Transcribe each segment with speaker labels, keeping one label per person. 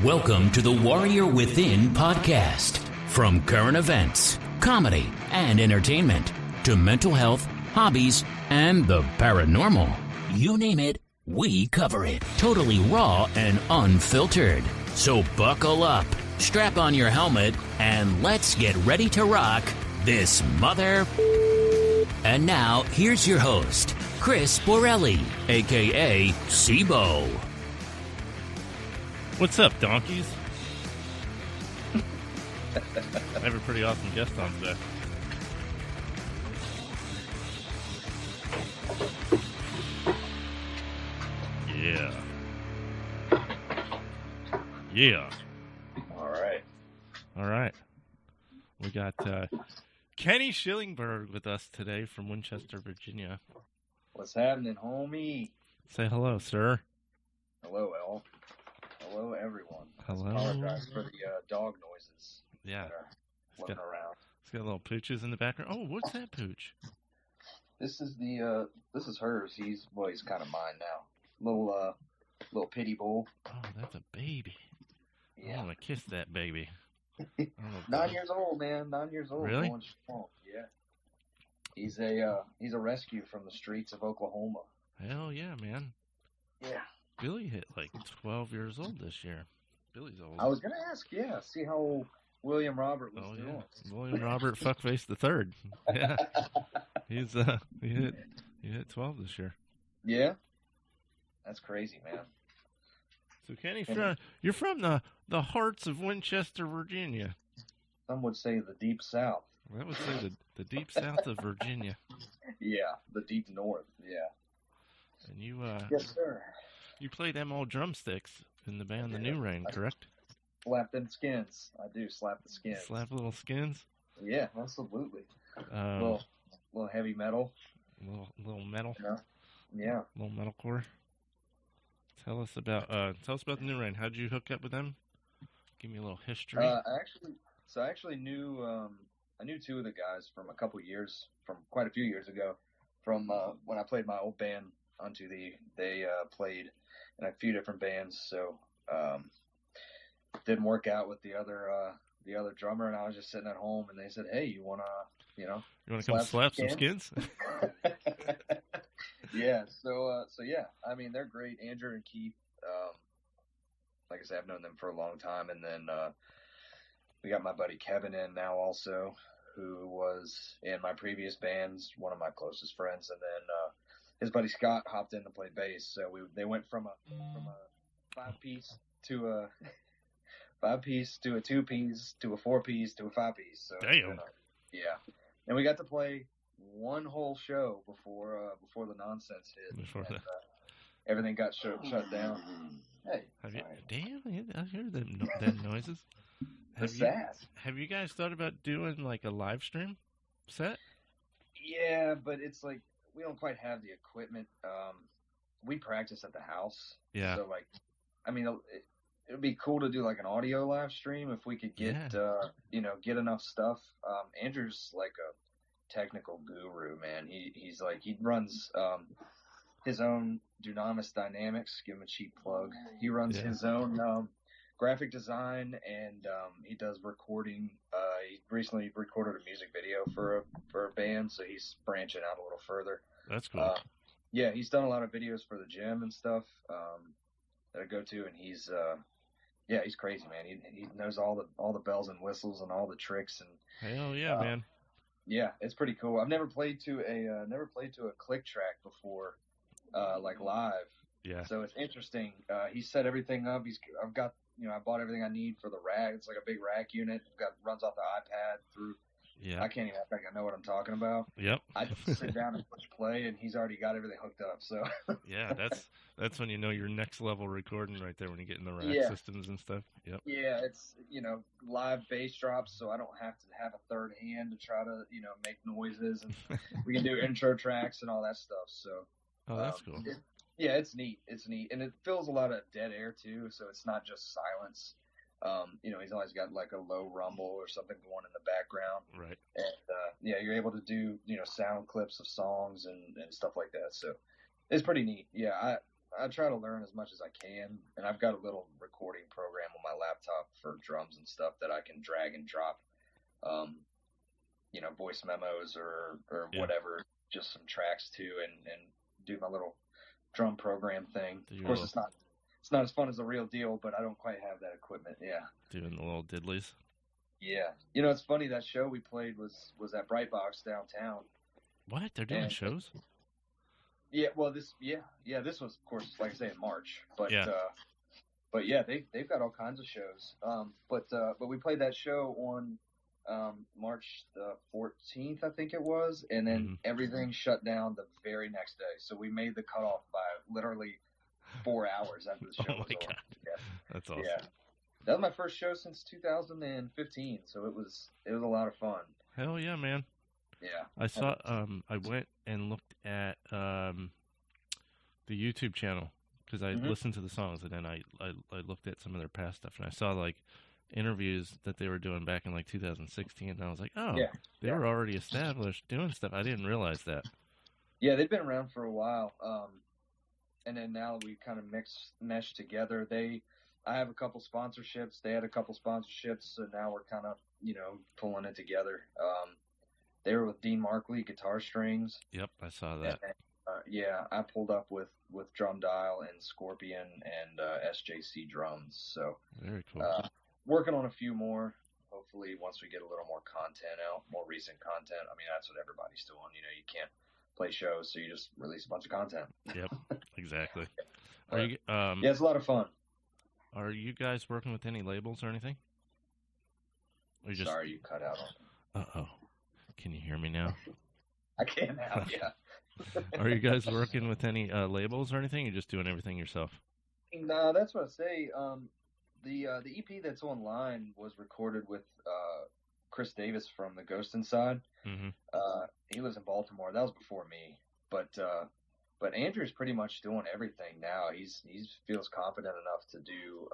Speaker 1: Welcome to the Warrior Within podcast. From current events, comedy, and entertainment to mental health, hobbies, and the paranormal. You name it, we cover it. Totally raw and unfiltered. So buckle up, strap on your helmet, and let's get ready to rock this mother... And now, here's your host, Chris Borelli, a.k.a. Sibo.
Speaker 2: What's up, donkeys? I have a pretty awesome guest on today. Yeah. All right. We got Kenny Shillingburg with us today from Winchester, Virginia.
Speaker 3: What's happening, homie?
Speaker 2: Say hello, sir.
Speaker 3: Hello, El. Hello, everyone.
Speaker 2: Hello.
Speaker 3: I apologize for the dog noises
Speaker 2: Yeah.
Speaker 3: that are floating around.
Speaker 2: It's got little pooches in the background. Oh, what's that pooch?
Speaker 3: This is hers. He's kind of mine now. Little pity bull.
Speaker 2: Oh, that's a baby.
Speaker 3: Yeah.
Speaker 2: I want to kiss that baby.
Speaker 3: 9 years old, man. 9 years old.
Speaker 2: Really?
Speaker 3: Going strong. Yeah. He's a rescue from the streets of Oklahoma.
Speaker 2: Hell yeah, man.
Speaker 3: Yeah.
Speaker 2: Billy hit like 12 years old this year. Billy's old.
Speaker 3: I was gonna ask, see how William Robert was doing.
Speaker 2: Yeah. William Robert Fuckface the Third. Yeah. He's he hit 12 this year.
Speaker 3: Yeah. That's crazy, man.
Speaker 2: So Kenny, you're from the hearts of Winchester, Virginia.
Speaker 3: Some would say the deep south.
Speaker 2: I would say the deep south of Virginia.
Speaker 3: Yeah, the deep north. Yeah.
Speaker 2: And you
Speaker 3: yes, sir.
Speaker 2: You play them old drumsticks in the band The New Rain, correct?
Speaker 3: Slap them skins. I do slap the skins.
Speaker 2: Slap little skins?
Speaker 3: Yeah, absolutely. Little heavy metal.
Speaker 2: Little metal.
Speaker 3: Yeah.
Speaker 2: Little metalcore. Tell us about The New Rain. How'd you hook up with them? Give me a little history.
Speaker 3: I actually knew I knew two of the guys from quite a few years ago, from when I played my old band onto they played in a few different bands, so didn't work out with the other drummer, and I was just sitting at home, and they said, "Hey, you wanna
Speaker 2: come slap some skins?"
Speaker 3: Yeah, so yeah, I mean, they're great. Andrew and Keith, like I said, I've known them for a long time, and then we got my buddy Kevin in now also, who was in my previous bands, one of my closest friends, and then his buddy Scott hopped in to play bass. So they went from a 5-piece to a 5-piece to a 2-piece to a 4-piece to a 5-piece. So
Speaker 2: damn.
Speaker 3: Yeah, and we got to play one whole show before the nonsense hit. Everything got shut down. Hey,
Speaker 2: damn! I hear them noises. Have you guys thought about doing like a live stream set?
Speaker 3: Yeah, but it's like we don't quite have the equipment. We practice at the house.
Speaker 2: Yeah.
Speaker 3: So I mean, it would be cool to do like an audio live stream if we could get get enough stuff. Andrew's like a technical guru, man. He runs his own Dunamis Dynamics. Give him a cheap plug. He runs his own graphic design, and he does recording. He recently recorded a music video for a band, so he's branching out a little further.
Speaker 2: That's cool.
Speaker 3: Yeah, he's done a lot of videos for the gym and stuff that I go to, and he's crazy, man. He knows all the bells and whistles and all the tricks, and
Speaker 2: hell yeah, man.
Speaker 3: Yeah, it's pretty cool. I've never played to a click track before, like live.
Speaker 2: Yeah.
Speaker 3: So it's interesting. He set everything up. I've got, I bought everything I need for the rack. It's like a big rack unit. Runs off the iPad through.
Speaker 2: Yeah.
Speaker 3: I can't even act like I know what I'm talking about.
Speaker 2: Yep.
Speaker 3: I just sit down and push play, and he's already got everything hooked up. So.
Speaker 2: Yeah, that's when you know you're next level recording right there when you get in the rack systems and stuff. Yep.
Speaker 3: Yeah, it's live bass drops, so I don't have to have a third hand to try to make noises, and we can do intro tracks and all that stuff. So.
Speaker 2: Oh, that's cool.
Speaker 3: Yeah, it's neat. It's neat, and it fills a lot of dead air too. So it's not just silence. He's always got like a low rumble or something going in the background.
Speaker 2: Right.
Speaker 3: And you're able to do sound clips of songs and stuff like that. So it's pretty neat. Yeah, I try to learn as much as I can, and I've got a little recording program on my laptop for drums and stuff that I can drag and drop, voice memos or whatever, just some tracks to, and do my little drum program thing. Of course, it's not as fun as the real deal, but I don't quite have that equipment. Yeah,
Speaker 2: doing the little diddlies.
Speaker 3: Yeah, it's funny, that show we played was at Brightbox downtown.
Speaker 2: What? They're doing shows?
Speaker 3: Yeah, well, this was, of course, like I say, in March, but
Speaker 2: yeah.
Speaker 3: But yeah, they've got all kinds of shows. But we played that show on March the 14th, I think it was, and then everything shut down the very next day. So we made the cutoff by literally 4 hours after the show was over.
Speaker 2: God.
Speaker 3: Yeah.
Speaker 2: That's awesome.
Speaker 3: Yeah. That was my first show since 2015, so it was a lot of fun.
Speaker 2: Hell yeah, man.
Speaker 3: Yeah.
Speaker 2: I saw I went and looked at the YouTube channel because I listened to the songs, and then I looked at some of their past stuff, and I saw like interviews that they were doing back in like 2016, and I was like, they were already established doing stuff. I didn't realize that. Yeah,
Speaker 3: they've been around for a while, and then now we kind of meshed together. I have a couple sponsorships. They had a couple sponsorships, so now we're kind of pulling it together. They were with Dean Markley Guitar Strings.
Speaker 2: Yep, I saw that.
Speaker 3: And, I pulled up with Drum Dial and Scorpion and SJC Drums. So
Speaker 2: very cool.
Speaker 3: Working on a few more. Hopefully, once we get a little more content out, more recent content. I mean, that's what everybody's doing. You can't play shows, so you just release a bunch of content.
Speaker 2: Yep, exactly.
Speaker 3: It's a lot of fun.
Speaker 2: Are you guys working with any labels or anything?
Speaker 3: Or Sorry, you cut out.
Speaker 2: Uh-oh. Can you hear me now?
Speaker 3: I can now, yeah.
Speaker 2: Are you guys working with any labels or anything? Or just doing everything yourself?
Speaker 3: No, that's what I say. The EP that's online was recorded with Chris Davis from the Ghost Inside.
Speaker 2: Mm-hmm.
Speaker 3: He lives in Baltimore. That was before me. But Andrew's pretty much doing everything now. He feels confident enough to do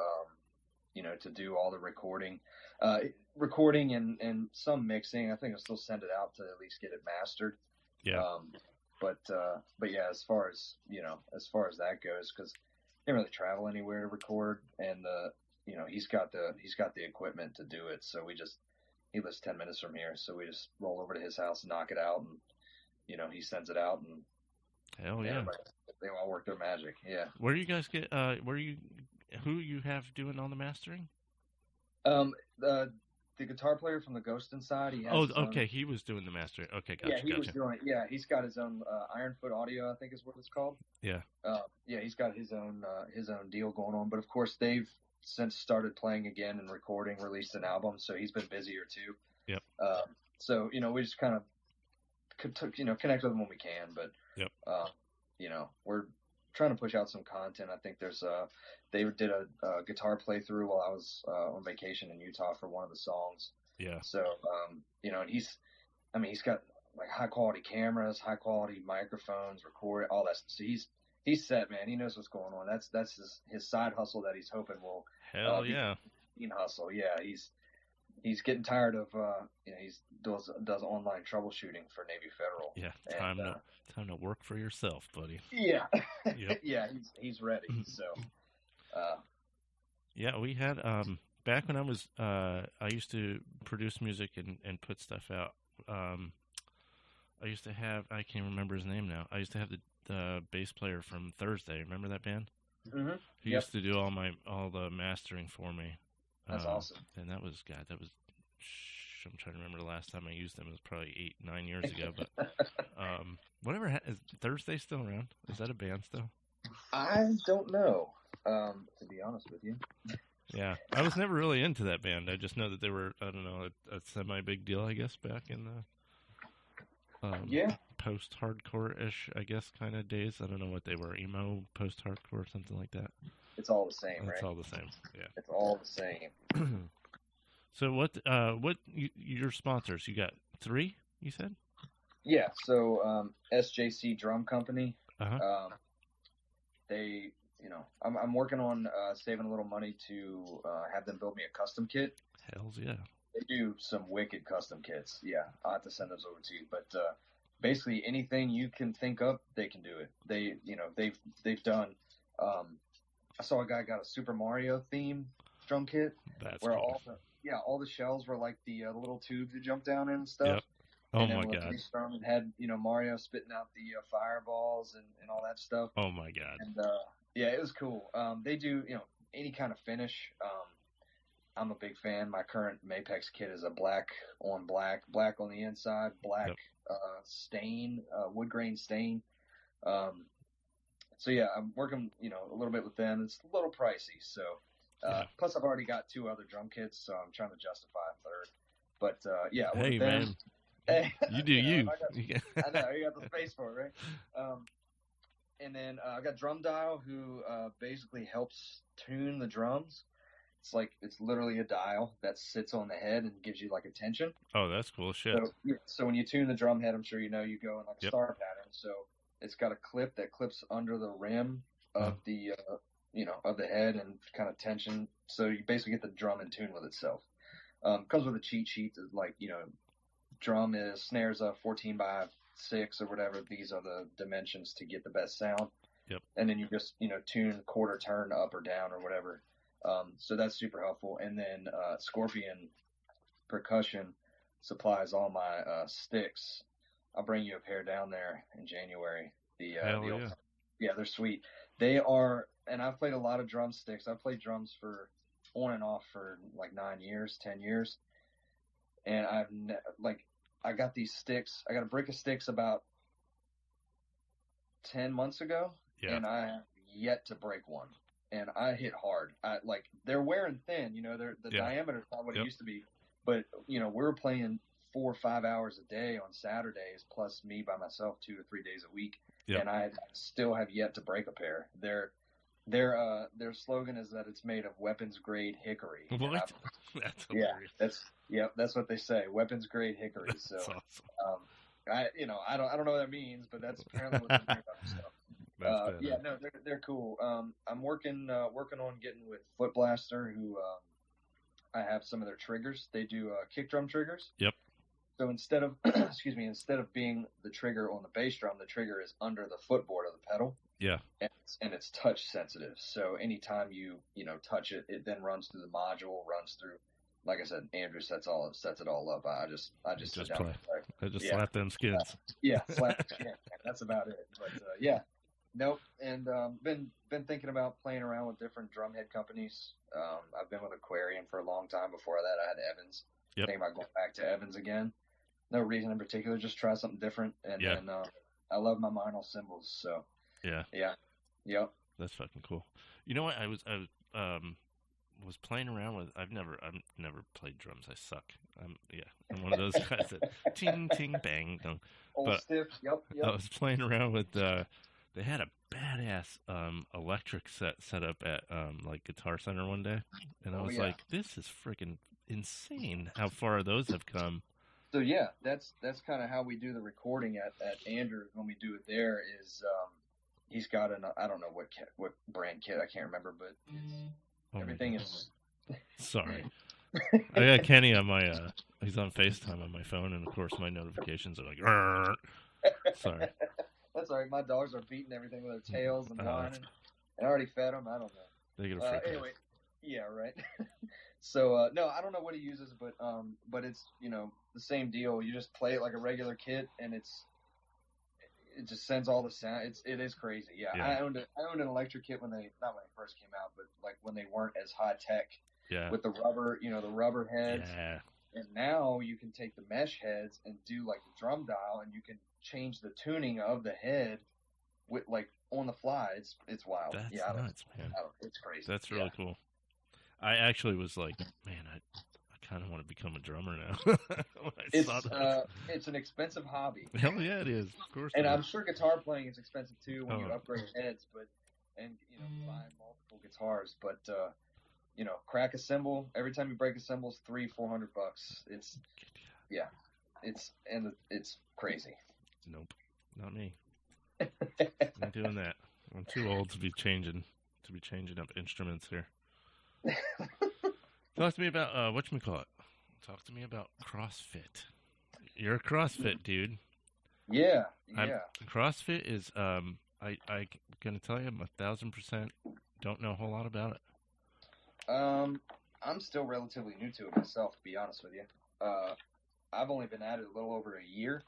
Speaker 3: to do all the recording and some mixing. I think I'll still send it out to at least get it mastered.
Speaker 2: Yeah.
Speaker 3: But yeah, as far as that goes, because he didn't really travel anywhere to record, and he's got the equipment to do it. So he lives 10 minutes from here, so we just roll over to his house and knock it out, and he sends it out, and
Speaker 2: hell yeah,
Speaker 3: they all work their magic. Yeah.
Speaker 2: Where do you guys get? Who you have doing all the mastering?
Speaker 3: The guitar player from the Ghost Inside.
Speaker 2: He was doing the mastering. Okay, gotcha.
Speaker 3: Yeah, he was doing it. Yeah, he's got his own Ironfoot Audio, I think is what it's called.
Speaker 2: Yeah.
Speaker 3: He's got his own deal going on. But of course, they've since started playing again and recording, released an album, so he's been busier too.
Speaker 2: Yep.
Speaker 3: So we just kind of connect with them when we can, but
Speaker 2: yep.
Speaker 3: We're trying to push out some content. I think they did a guitar playthrough while I was on vacation in Utah for one of the songs.
Speaker 2: Yeah.
Speaker 3: So, and he's got like high quality cameras, high quality microphones, record all that. So he's set, man. He knows what's going on. That's his side hustle that he's hoping will.
Speaker 2: Hell yeah.
Speaker 3: Hustle. Yeah. He's getting tired of, he does online troubleshooting for Navy Federal.
Speaker 2: Yeah, time to work for yourself, buddy.
Speaker 3: Yeah,
Speaker 2: yep.
Speaker 3: Yeah, he's ready. So,
Speaker 2: yeah, we had back when I was I used to produce music and put stuff out. I used to have, I can't remember his name now. I used to have the bass player from Thursday. Remember that band?
Speaker 3: Mm-hmm.
Speaker 2: He used to do all the mastering for me.
Speaker 3: That's awesome.
Speaker 2: And that was I'm trying to remember the last time I used them. It was probably 8-9 years ago. But whatever, is Thursday still around? Is that a band still?
Speaker 3: I don't know, to be honest with you.
Speaker 2: Yeah, I was never really into that band. I just know that they were, I don't know, a semi-big deal, I guess, back in the post-hardcore-ish, I guess, kind of days. I don't know what they were, emo, post-hardcore, something like that.
Speaker 3: It's all the same, right?
Speaker 2: It's all the same, yeah.
Speaker 3: It's all the same.
Speaker 2: So what your sponsors? You got 3, you said?
Speaker 3: Yeah, so SJC Drum Company.
Speaker 2: Uh-huh.
Speaker 3: They, I'm working on saving a little money to have them build me a custom kit.
Speaker 2: Hells yeah.
Speaker 3: They do some wicked custom kits. Yeah, I'll have to send those over to you. But basically anything you can think of, they can do it. They've done I saw a guy got a Super Mario theme drum kit.
Speaker 2: That's
Speaker 3: where
Speaker 2: cool.
Speaker 3: all the shells were like the little tubes you jump down in and stuff.
Speaker 2: Yep. Oh
Speaker 3: and then
Speaker 2: my
Speaker 3: with
Speaker 2: God.
Speaker 3: bass drum, it had Mario spitting out the fireballs and all that stuff.
Speaker 2: Oh my God.
Speaker 3: And yeah, it was cool. They do any kind of finish. I'm a big fan. My current Mapex kit is a black on the inside, black stain, wood grain stain. So yeah, I'm working, a little bit with them. It's a little pricey, so plus I've already got 2 other drum kits, so I'm trying to justify a third. But yeah,
Speaker 2: hey man, you do you.
Speaker 3: I know you got the space for it, right? And then I got Drum Dial, who basically helps tune the drums. It's literally a dial that sits on the head and gives you like a tension.
Speaker 2: Oh, that's cool shit.
Speaker 3: So when you tune the drum head, I'm sure you go in like a star pattern. So it's got a clip that clips under the rim of the of the head and kind of tension. So you basically get the drum in tune with itself. Comes with a cheat sheet. Like drum snares 14/6 or whatever. These are the dimensions to get the best sound.
Speaker 2: Yep. And
Speaker 3: then you just tune quarter turn up or down or whatever. So that's super helpful. And then Scorpion Percussion supplies all my sticks. I'll bring you a pair down there in January. They're sweet. They are, and I've played a lot of drumsticks. I've played drums for on and off for like 9 years, 10 years. And I got these sticks. I got a brick of sticks about 10 months ago, and I have yet to break one. And I hit hard. They're wearing thin, the diameter is not what it used to be. But, we're playing 4 or 5 hours a day on Saturdays, plus me by myself 2 or 3 days a week. Yep. And I still have yet to break a pair. Their slogan is that it's made of weapons grade hickory.
Speaker 2: What? That's hilarious.
Speaker 3: That's what they say. Weapons grade hickory. So,
Speaker 2: awesome.
Speaker 3: I don't know what that means, but that's apparently what they're doing. So. They're cool. I'm working on getting with Foot Blaster, who I have some of their triggers. They do kick drum triggers.
Speaker 2: Yep.
Speaker 3: So instead of being the trigger on the bass drum, the trigger is under the footboard of the pedal.
Speaker 2: Yeah.
Speaker 3: And it's touch sensitive. So anytime you touch it, it then runs through the module, runs through. Like I said, Andrew sets it all up. I just sit down.
Speaker 2: I just slap them skids.
Speaker 3: Slap the skin. That's about it. But nope. And been thinking about playing around with different drumhead companies. I've been with Aquarian for a long time. Before that, I had Evans.
Speaker 2: Yep.
Speaker 3: Thinking about going back to Evans again. No reason in particular, just try something different. And then I love my minor cymbals. So yep.
Speaker 2: That's fucking cool. You know what? I was playing around with. I've never played drums. I suck. I'm one of those guys that ting ting bang.
Speaker 3: Old stiff. Yep.
Speaker 2: I was playing around with. They had a badass electric set up at like Guitar Center one day, and I was like, "This is freaking insane! How far those have come."
Speaker 3: So that's kind of how we do the recording at Andrews when we do it there. Is he's got I don't know what brand kit, I can't remember, but everything is.
Speaker 2: Sorry, I got Kenny on my. He's on FaceTime on my phone, and of course my notifications are like. Rrr. Sorry.
Speaker 3: That's all right. My dogs are beating everything with their tails and whining. I already fed them. I don't know.
Speaker 2: They get a
Speaker 3: anyway, yeah, right. So no, I don't know what he uses, but it's the same deal. You just play it like a regular kit, and it just sends all the sound. It is crazy. Yeah. I owned an electric kit not when they first came out, but like when they weren't as high tech.
Speaker 2: Yeah.
Speaker 3: With the rubber, the rubber heads.
Speaker 2: Yeah.
Speaker 3: And now you can take the mesh heads and do like the drum dial, and you can change the tuning of the head with like on the fly. It's wild.
Speaker 2: That's nuts, man.
Speaker 3: It's crazy.
Speaker 2: That's really cool. I actually was like, man, I kind of want to become a drummer now.
Speaker 3: It's an expensive hobby.
Speaker 2: Hell yeah, it is. Of course.
Speaker 3: And I'm sure guitar playing is expensive too when you upgrade heads, buy multiple guitars, but. Crack a cymbal. Every time you break a cymbal, it's $300-400. It's crazy.
Speaker 2: Nope, not me. I'm doing that. I'm too old to be changing up instruments here. Talk to me about whatchamacallit. Talk to me about CrossFit. You're a CrossFit dude.
Speaker 3: Yeah.
Speaker 2: CrossFit is I gonna tell you, I'm 1,000% don't know a whole lot about it.
Speaker 3: I'm still relatively new to it myself, to be honest with you. I've only been at it a little over a year,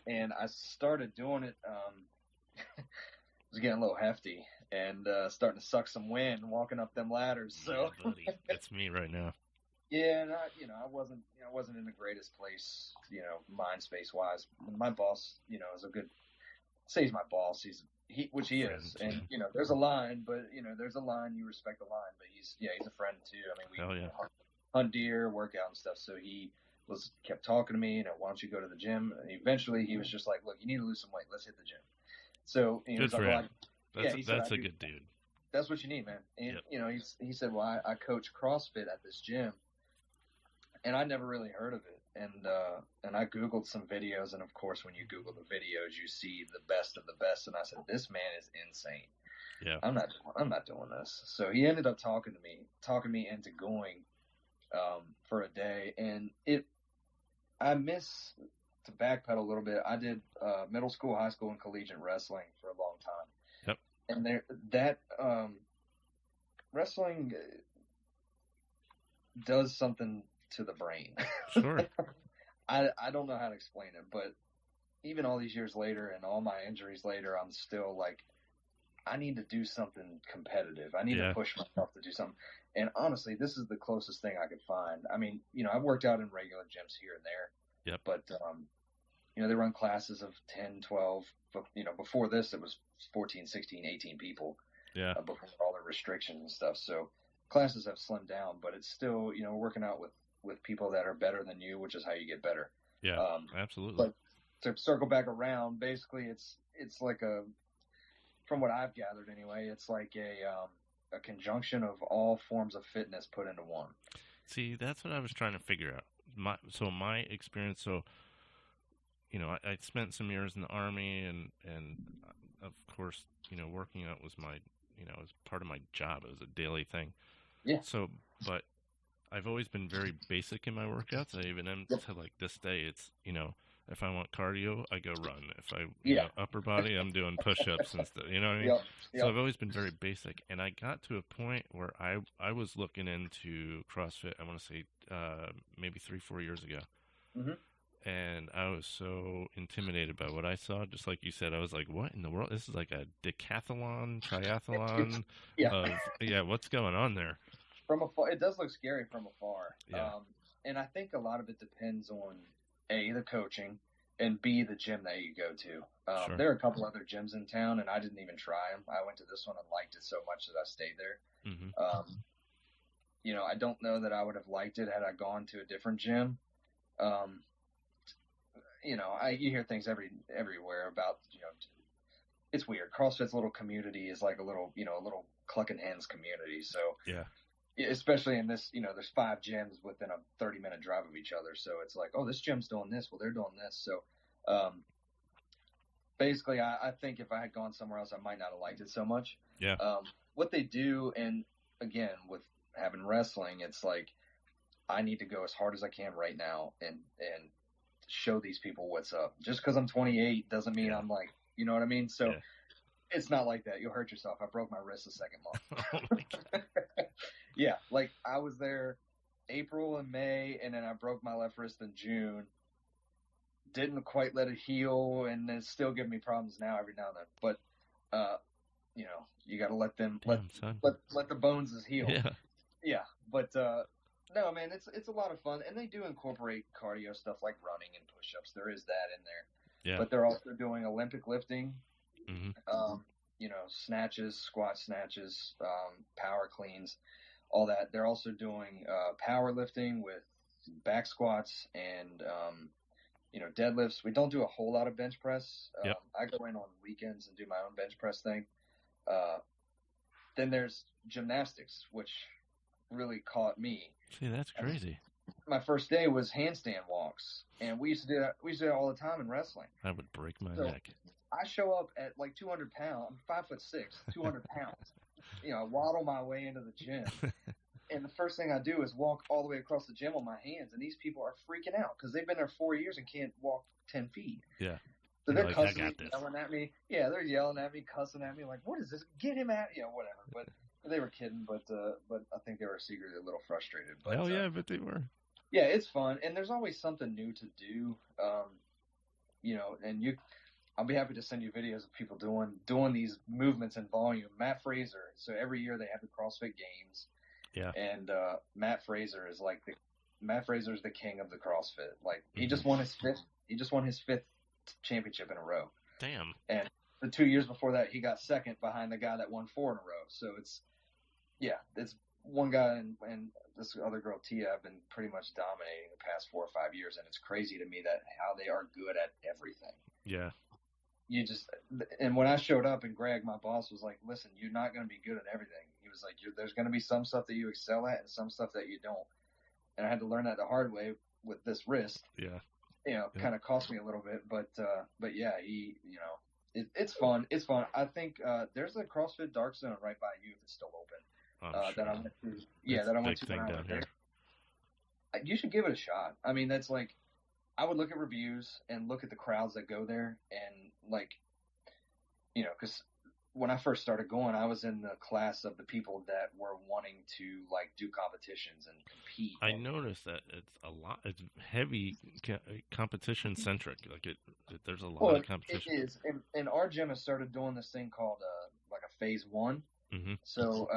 Speaker 3: and I started doing it. It was getting a little hefty and starting to suck some wind walking up them ladders. So,
Speaker 2: yeah, buddy, that's me right now.
Speaker 3: Yeah, and I wasn't in the greatest place, mind space wise. My boss, is a good. Say he's my boss. Which he
Speaker 2: Friend,
Speaker 3: is, and
Speaker 2: yeah.
Speaker 3: there's a line, but there's a line. You respect the line, but he's a friend too. I mean,
Speaker 2: Hell yeah.
Speaker 3: hunt deer, work out and stuff. So he kept talking to me. Why don't you go to the gym? And eventually, he was just like, "Look, you need to lose some weight. Let's hit the gym." So he
Speaker 2: Good
Speaker 3: was
Speaker 2: for
Speaker 3: like,
Speaker 2: him.
Speaker 3: he said,
Speaker 2: That's a good dude.
Speaker 3: That's what you need, man. And
Speaker 2: Yep.
Speaker 3: he said, "Well, I coach CrossFit at this gym." And I never really heard of it, and I Googled some videos, and of course, when you Google the videos, you see the best of the best. And I said, "This man is insane.
Speaker 2: Yeah.
Speaker 3: I'm not doing this." So he ended up talking me into going for a day, and I miss to backpedal a little bit. I did middle school, high school, and collegiate wrestling for a long time.
Speaker 2: Yep.
Speaker 3: And that wrestling does something to the brain.
Speaker 2: Sure.
Speaker 3: I don't know how to explain it, but even all these years later and all my injuries later, I'm still like, I need to do something competitive. I need to push myself to do something. And honestly, this is the closest thing I could find. I mean, I've worked out in regular gyms here and there.
Speaker 2: Yep.
Speaker 3: But, they run classes of 10, 12. But, before this, it was 14, 16, 18 people.
Speaker 2: Yeah.
Speaker 3: Before all the restrictions and stuff. So classes have slimmed down, but it's still, working out with people that are better than you, which is how you get better.
Speaker 2: Yeah, absolutely.
Speaker 3: But to circle back around, basically it's like from what I've gathered anyway, it's like a conjunction of all forms of fitness put into one.
Speaker 2: See, that's what I was trying to figure out. My experience, I spent some years in the Army, and of course, working out was my, was part of my job. It was a daily thing.
Speaker 3: Yeah.
Speaker 2: So, but I've always been very basic in my workouts. I even am to like this day. It's, if I want cardio, I go run. If I upper body, I'm doing push-ups and stuff. You know what I mean?
Speaker 3: Yep.
Speaker 2: So I've always been very basic, and I got to a point where I was looking into CrossFit. I want to say maybe 3-4 years ago, and I was so intimidated by what I saw. Just like you said, I was like, "What in the world? This is like a decathlon, triathlon of what's going on there?"
Speaker 3: From afar, it does look scary from afar.
Speaker 2: Yeah.
Speaker 3: And I think a lot of it depends on A, the coaching, and B, the gym that you go to.
Speaker 2: Sure.
Speaker 3: There are a couple other gyms in town, and I didn't even try them. I went to this one and liked it so much that I stayed there. I don't know that I would have liked it had I gone to a different gym. You hear things everywhere about, it's weird. CrossFit's little community is like a little clucking hens community. So especially in this, there's 5 gyms within a 30-minute drive of each other. So it's like, oh, this gym's doing this. Well, they're doing this. So basically, I think if I had gone somewhere else, I might not have liked it so much.
Speaker 2: Yeah.
Speaker 3: What they do, and again, with having wrestling, it's like, I need to go as hard as I can right now and show these people what's up. Just because I'm 28 doesn't mean I'm like, you know what I mean? So it's not like that. You'll hurt yourself. I broke my wrist the second month.
Speaker 2: Oh my God.
Speaker 3: Yeah, like I was there April and May, and then I broke my left wrist in June. Didn't quite let it heal, and it's still giving me problems now every now and then. But you got to let them let the bones heal. Yeah. But no, man, it's a lot of fun, and they do incorporate cardio stuff like running and push-ups. There is that in there.
Speaker 2: Yeah.
Speaker 3: But they're also doing Olympic lifting.
Speaker 2: Mm-hmm.
Speaker 3: Snatches, squat snatches, power cleans, all that. They're also doing power lifting with back squats and deadlifts. We don't do a whole lot of bench press. I go in on weekends and do my own bench press thing. Then there's gymnastics, which really caught me.
Speaker 2: See, that's crazy.
Speaker 3: My first day was handstand walks, and we used to do that all the time in wrestling.
Speaker 2: I would break my neck.
Speaker 3: I show up at like 200 pounds. I'm 5'6", 200 pounds. I waddle my way into the gym. And the first thing I do is walk all the way across the gym on my hands. And these people are freaking out because they've been there 4 years and can't walk 10 feet.
Speaker 2: Yeah.
Speaker 3: So they're
Speaker 2: like,
Speaker 3: cussing
Speaker 2: I
Speaker 3: me,
Speaker 2: got this.
Speaker 3: yelling at me. Yeah, they're yelling at me, cussing at me, like, what is this? Get him out, whatever. But they were kidding, but I think they were secretly a little frustrated. But,
Speaker 2: Hell yeah, but they were.
Speaker 3: Yeah, it's fun, and there's always something new to do. And I'll be happy to send you videos of people doing these movements in volume. Matt Fraser. So every year they have the CrossFit Games.
Speaker 2: Yeah.
Speaker 3: And Matt Fraser is the king of the CrossFit. Like he just won his fifth championship in a row.
Speaker 2: Damn.
Speaker 3: And the 2 years before that, he got second behind the guy that won 4 in a row. So it's one guy and this other girl, Tia, have been pretty much dominating the past 4 or 5 years. And it's crazy to me that how they are good at everything.
Speaker 2: Yeah.
Speaker 3: And when I showed up and Greg, my boss, was like, listen, you're not going to be good at everything. He was like, there's going to be some stuff that you excel at and some stuff that you don't. And I had to learn that the hard way with this wrist.
Speaker 2: Yeah.
Speaker 3: Kind of cost me a little bit, but yeah, it's fun. It's fun. I think there's a CrossFit Dark Zone right by you if it's still open.
Speaker 2: Sure.
Speaker 3: That I went to. Yeah, that I went to.
Speaker 2: Big thing down here.
Speaker 3: You should give it a shot. I mean, that's like, I would look at reviews and look at the crowds that go there, and because when I first started going, I was in the class of the people that were wanting to do competitions and compete.
Speaker 2: I noticed that it's heavy competition centric. There's a lot of competition.
Speaker 3: It is, and our gym has started doing this thing called a phase 1.
Speaker 2: Mm-hmm.
Speaker 3: So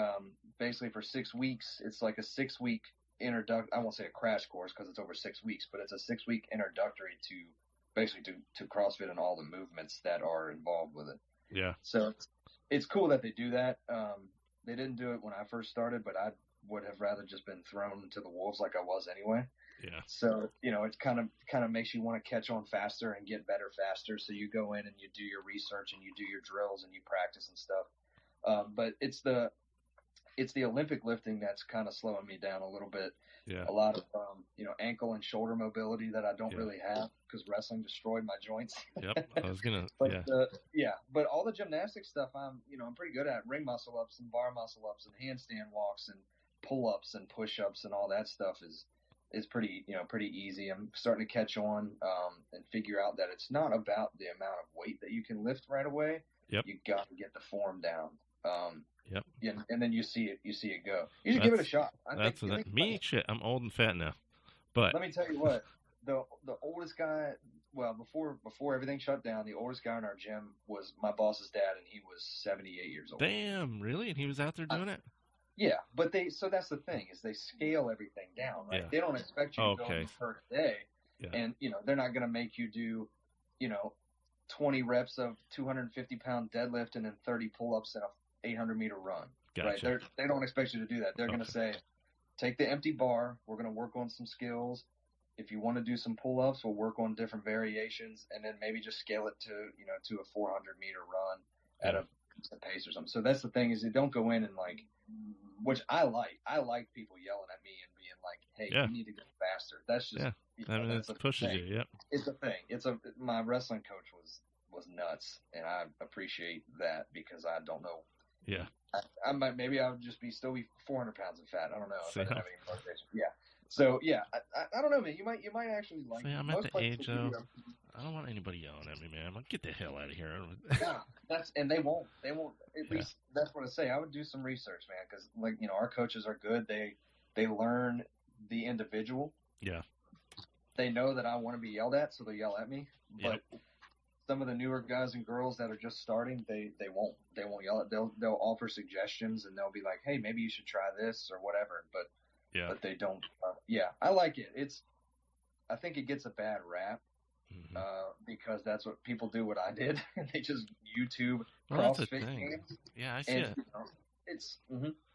Speaker 3: basically for 6 weeks, it's like a 6-week I won't say a crash course because it's over 6 weeks, but it's a 6-week introductory to basically to CrossFit and all the movements that are involved with it.
Speaker 2: Yeah.
Speaker 3: So it's cool that they do that. They didn't do it when I first started, but I would have rather just been thrown to the wolves like I was anyway.
Speaker 2: Yeah.
Speaker 3: So, it kind of makes you want to catch on faster and get better faster. So you go in and you do your research and you do your drills and you practice and stuff. But it's the Olympic lifting that's kind of slowing me down a little bit.
Speaker 2: Yeah.
Speaker 3: A lot of, ankle and shoulder mobility that I don't really have because wrestling destroyed my joints.
Speaker 2: Yep. I was going to,
Speaker 3: But all the gymnastics stuff, I'm pretty good at. Ring muscle ups and bar muscle ups and handstand walks and pull ups and push ups and all that stuff is pretty easy. I'm starting to catch on, and figure out that it's not about the amount of weight that you can lift right away.
Speaker 2: Yep.
Speaker 3: You got to get the form down.
Speaker 2: Yep.
Speaker 3: Yeah, and then you see it go. You should give it a shot.
Speaker 2: Shit, I'm old and fat now. But
Speaker 3: let me tell you what, the oldest guy, well, before everything shut down, the oldest guy in our gym was my boss's dad, and he was 78 years old.
Speaker 2: Damn, really? And he was out there doing it?
Speaker 3: Yeah, but so that's the thing, is they scale everything down, right?
Speaker 2: Yeah.
Speaker 3: They don't expect you to go per day, and they're not going to make you do, 20 reps of 250-pound deadlift and then 30 pull-ups and a 800-meter run.
Speaker 2: Gotcha.
Speaker 3: Right? They don't expect you to do that. They're going to say, take the empty bar. We're going to work on some skills. If you want to do some pull-ups, we'll work on different variations, and then maybe just scale it to a 400-meter run at a pace or something. So that's the thing, is you don't go in and which I like. I like people yelling at me and being like, "Hey, you need to go faster." That's just
Speaker 2: it pushes you. Yep.
Speaker 3: It's a thing. My wrestling coach was nuts, and I appreciate that because I don't know.
Speaker 2: Yeah.
Speaker 3: I might, maybe I would just still be 400 pounds of fat. I don't know if I didn't have any motivation. Yeah. So yeah, I don't know, man. You might actually like.
Speaker 2: See, I'm at the age though. I don't want anybody yelling at me, man. I'm like, get the hell out of here.
Speaker 3: Yeah, and they won't. At least that's what I say. I would do some research, man, because our coaches are good. They learn the individual.
Speaker 2: Yeah.
Speaker 3: They know that I want to be yelled at, so they yell at me. But some of the newer guys and girls that are just starting, they won't yell at. They'll offer suggestions, and they'll be like, hey, maybe you should try this or whatever. But they don't. I like it. I think it gets a bad rap. Mm-hmm. Because that's what people do. What I did, they just YouTube CrossFit games.
Speaker 2: Yeah, I see it.
Speaker 3: It's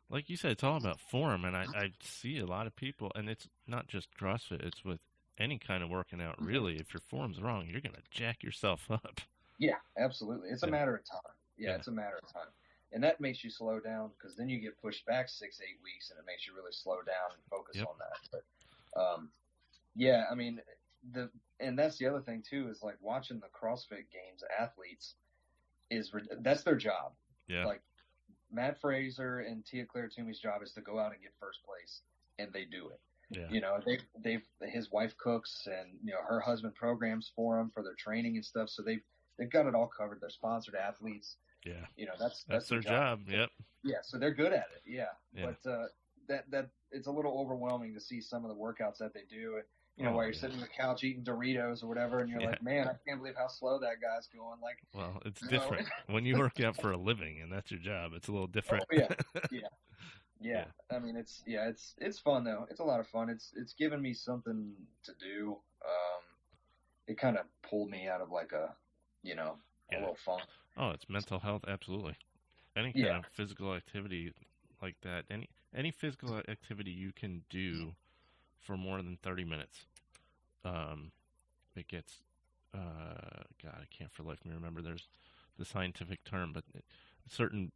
Speaker 2: like you said, it's all about form, and I see a lot of people, and it's not just CrossFit; it's with any kind of working out. Really, if your form's wrong, you're gonna jack yourself up. Yeah, absolutely. It's a matter of time. Yeah, it's a matter of time, and that makes you slow down because then you get pushed back 6-8 weeks, and it makes you really slow down and focus on that. But I mean. And that's the other thing too, is watching the CrossFit Games athletes that's their job. Yeah. Like Matt Fraser and Tia Claire Toomey's job is to go out and get first place, and they do it. Yeah. His wife cooks, and her husband programs for them for their training and stuff. So
Speaker 3: they've got it all covered. They're sponsored athletes.
Speaker 2: Yeah.
Speaker 3: You know, that's
Speaker 2: their job. Yep.
Speaker 3: Yeah. So they're good at it. Yeah.
Speaker 2: Yeah.
Speaker 3: But, that it's a little overwhelming to see some of the workouts that they do. You know, while you're sitting on the couch eating Doritos or whatever, and you're like, man, I can't believe how slow that guy's going. Like,
Speaker 2: well, it's different when you work out for a living and that's your job. It's a little different.
Speaker 3: Oh, yeah. I mean, it's fun though. It's a lot of fun. It's given me something to do. It kind of pulled me out of like a little funk.
Speaker 2: Oh, it's mental health, absolutely. Any kind of physical activity like that, any physical activity you can do for more than 30 minutes, it gets, God, I can't for life me remember. There's the scientific term, but certain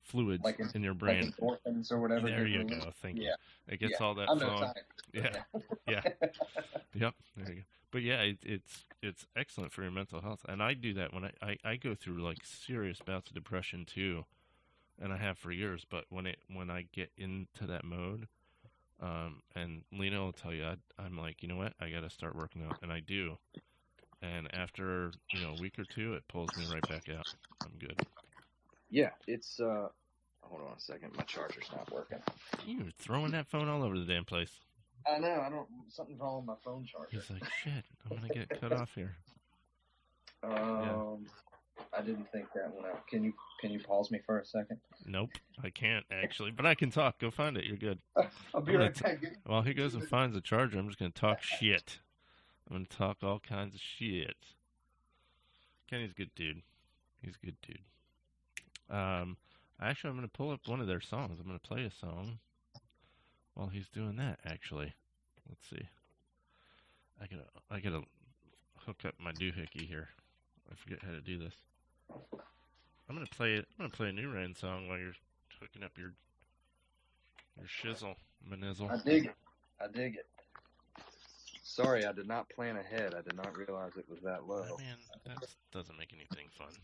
Speaker 2: fluids like in your brain,
Speaker 3: like endorphins or whatever.
Speaker 2: There you go. Thank you. It gets all that flowing. Yeah. Yep. There you go. But yeah, it's excellent for your mental health, and I do that when I go through like serious bouts of depression too, and I have for years. But when I get into that mode, and Lena will tell you, I'm like, you know what, I got to start working out, and I do. And after a week or two, it pulls me right back out. I'm good.
Speaker 3: Yeah, it's hold on a second, my charger's not working.
Speaker 2: You're throwing that phone all over the damn place.
Speaker 3: I know, something's wrong with my phone charger.
Speaker 2: He's like, shit, I'm gonna get cut off here.
Speaker 3: I didn't think that one out. Can you pause me for a second?
Speaker 2: Nope, I can't actually, but I can talk. Go find it. You're good.
Speaker 3: I'll be right back.
Speaker 2: While he goes and finds the charger, I'm just gonna talk shit. I'm gonna talk all kinds of shit. Kenny's a good dude. He's a good dude. Actually, I'm gonna pull up one of their songs. I'm gonna play a song while he's doing that. Actually, let's see. I gotta hook up my doohickey here. I forget how to do this. I'm gonna play a New Rain song while you're hooking up your shizzle, manizzle.
Speaker 3: I dig it. Sorry, I did not plan ahead. I did not realize it was that low.
Speaker 2: Man, that doesn't make anything fun.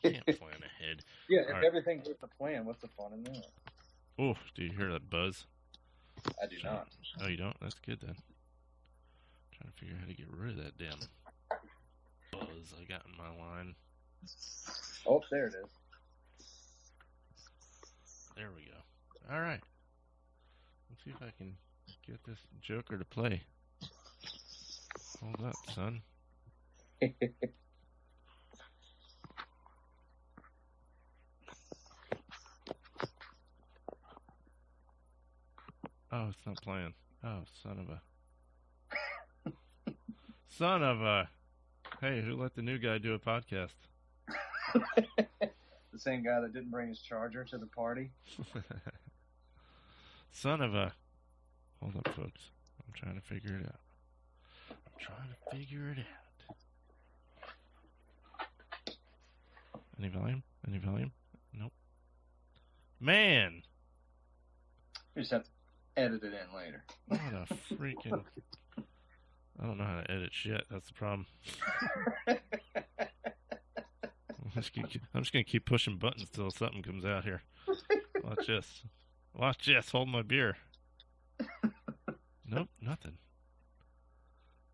Speaker 2: Can't plan ahead.
Speaker 3: Yeah, if everything goes to plan, what's the fun in that?
Speaker 2: Oh, do you hear that buzz?
Speaker 3: I do not.
Speaker 2: Oh, you don't? That's good then. Trying to figure out how to get rid of that damn buzz I got in my line.
Speaker 3: Oh, there it is.
Speaker 2: There we go. All right. Let's see if I can get this joker to play. Hold up, son. Oh, it's not playing. Oh, son of a... Hey, who let the new guy do a podcast?
Speaker 3: The same guy that didn't bring his charger to the party.
Speaker 2: Son of a... Hold up, folks. I'm trying to figure it out. Any volume? Nope. Man!
Speaker 3: You just have to edit it in later.
Speaker 2: What a freaking... I don't know how to edit shit. That's the problem. I'm just gonna keep pushing buttons till something comes out here. Watch this. Hold my beer. Nope, nothing.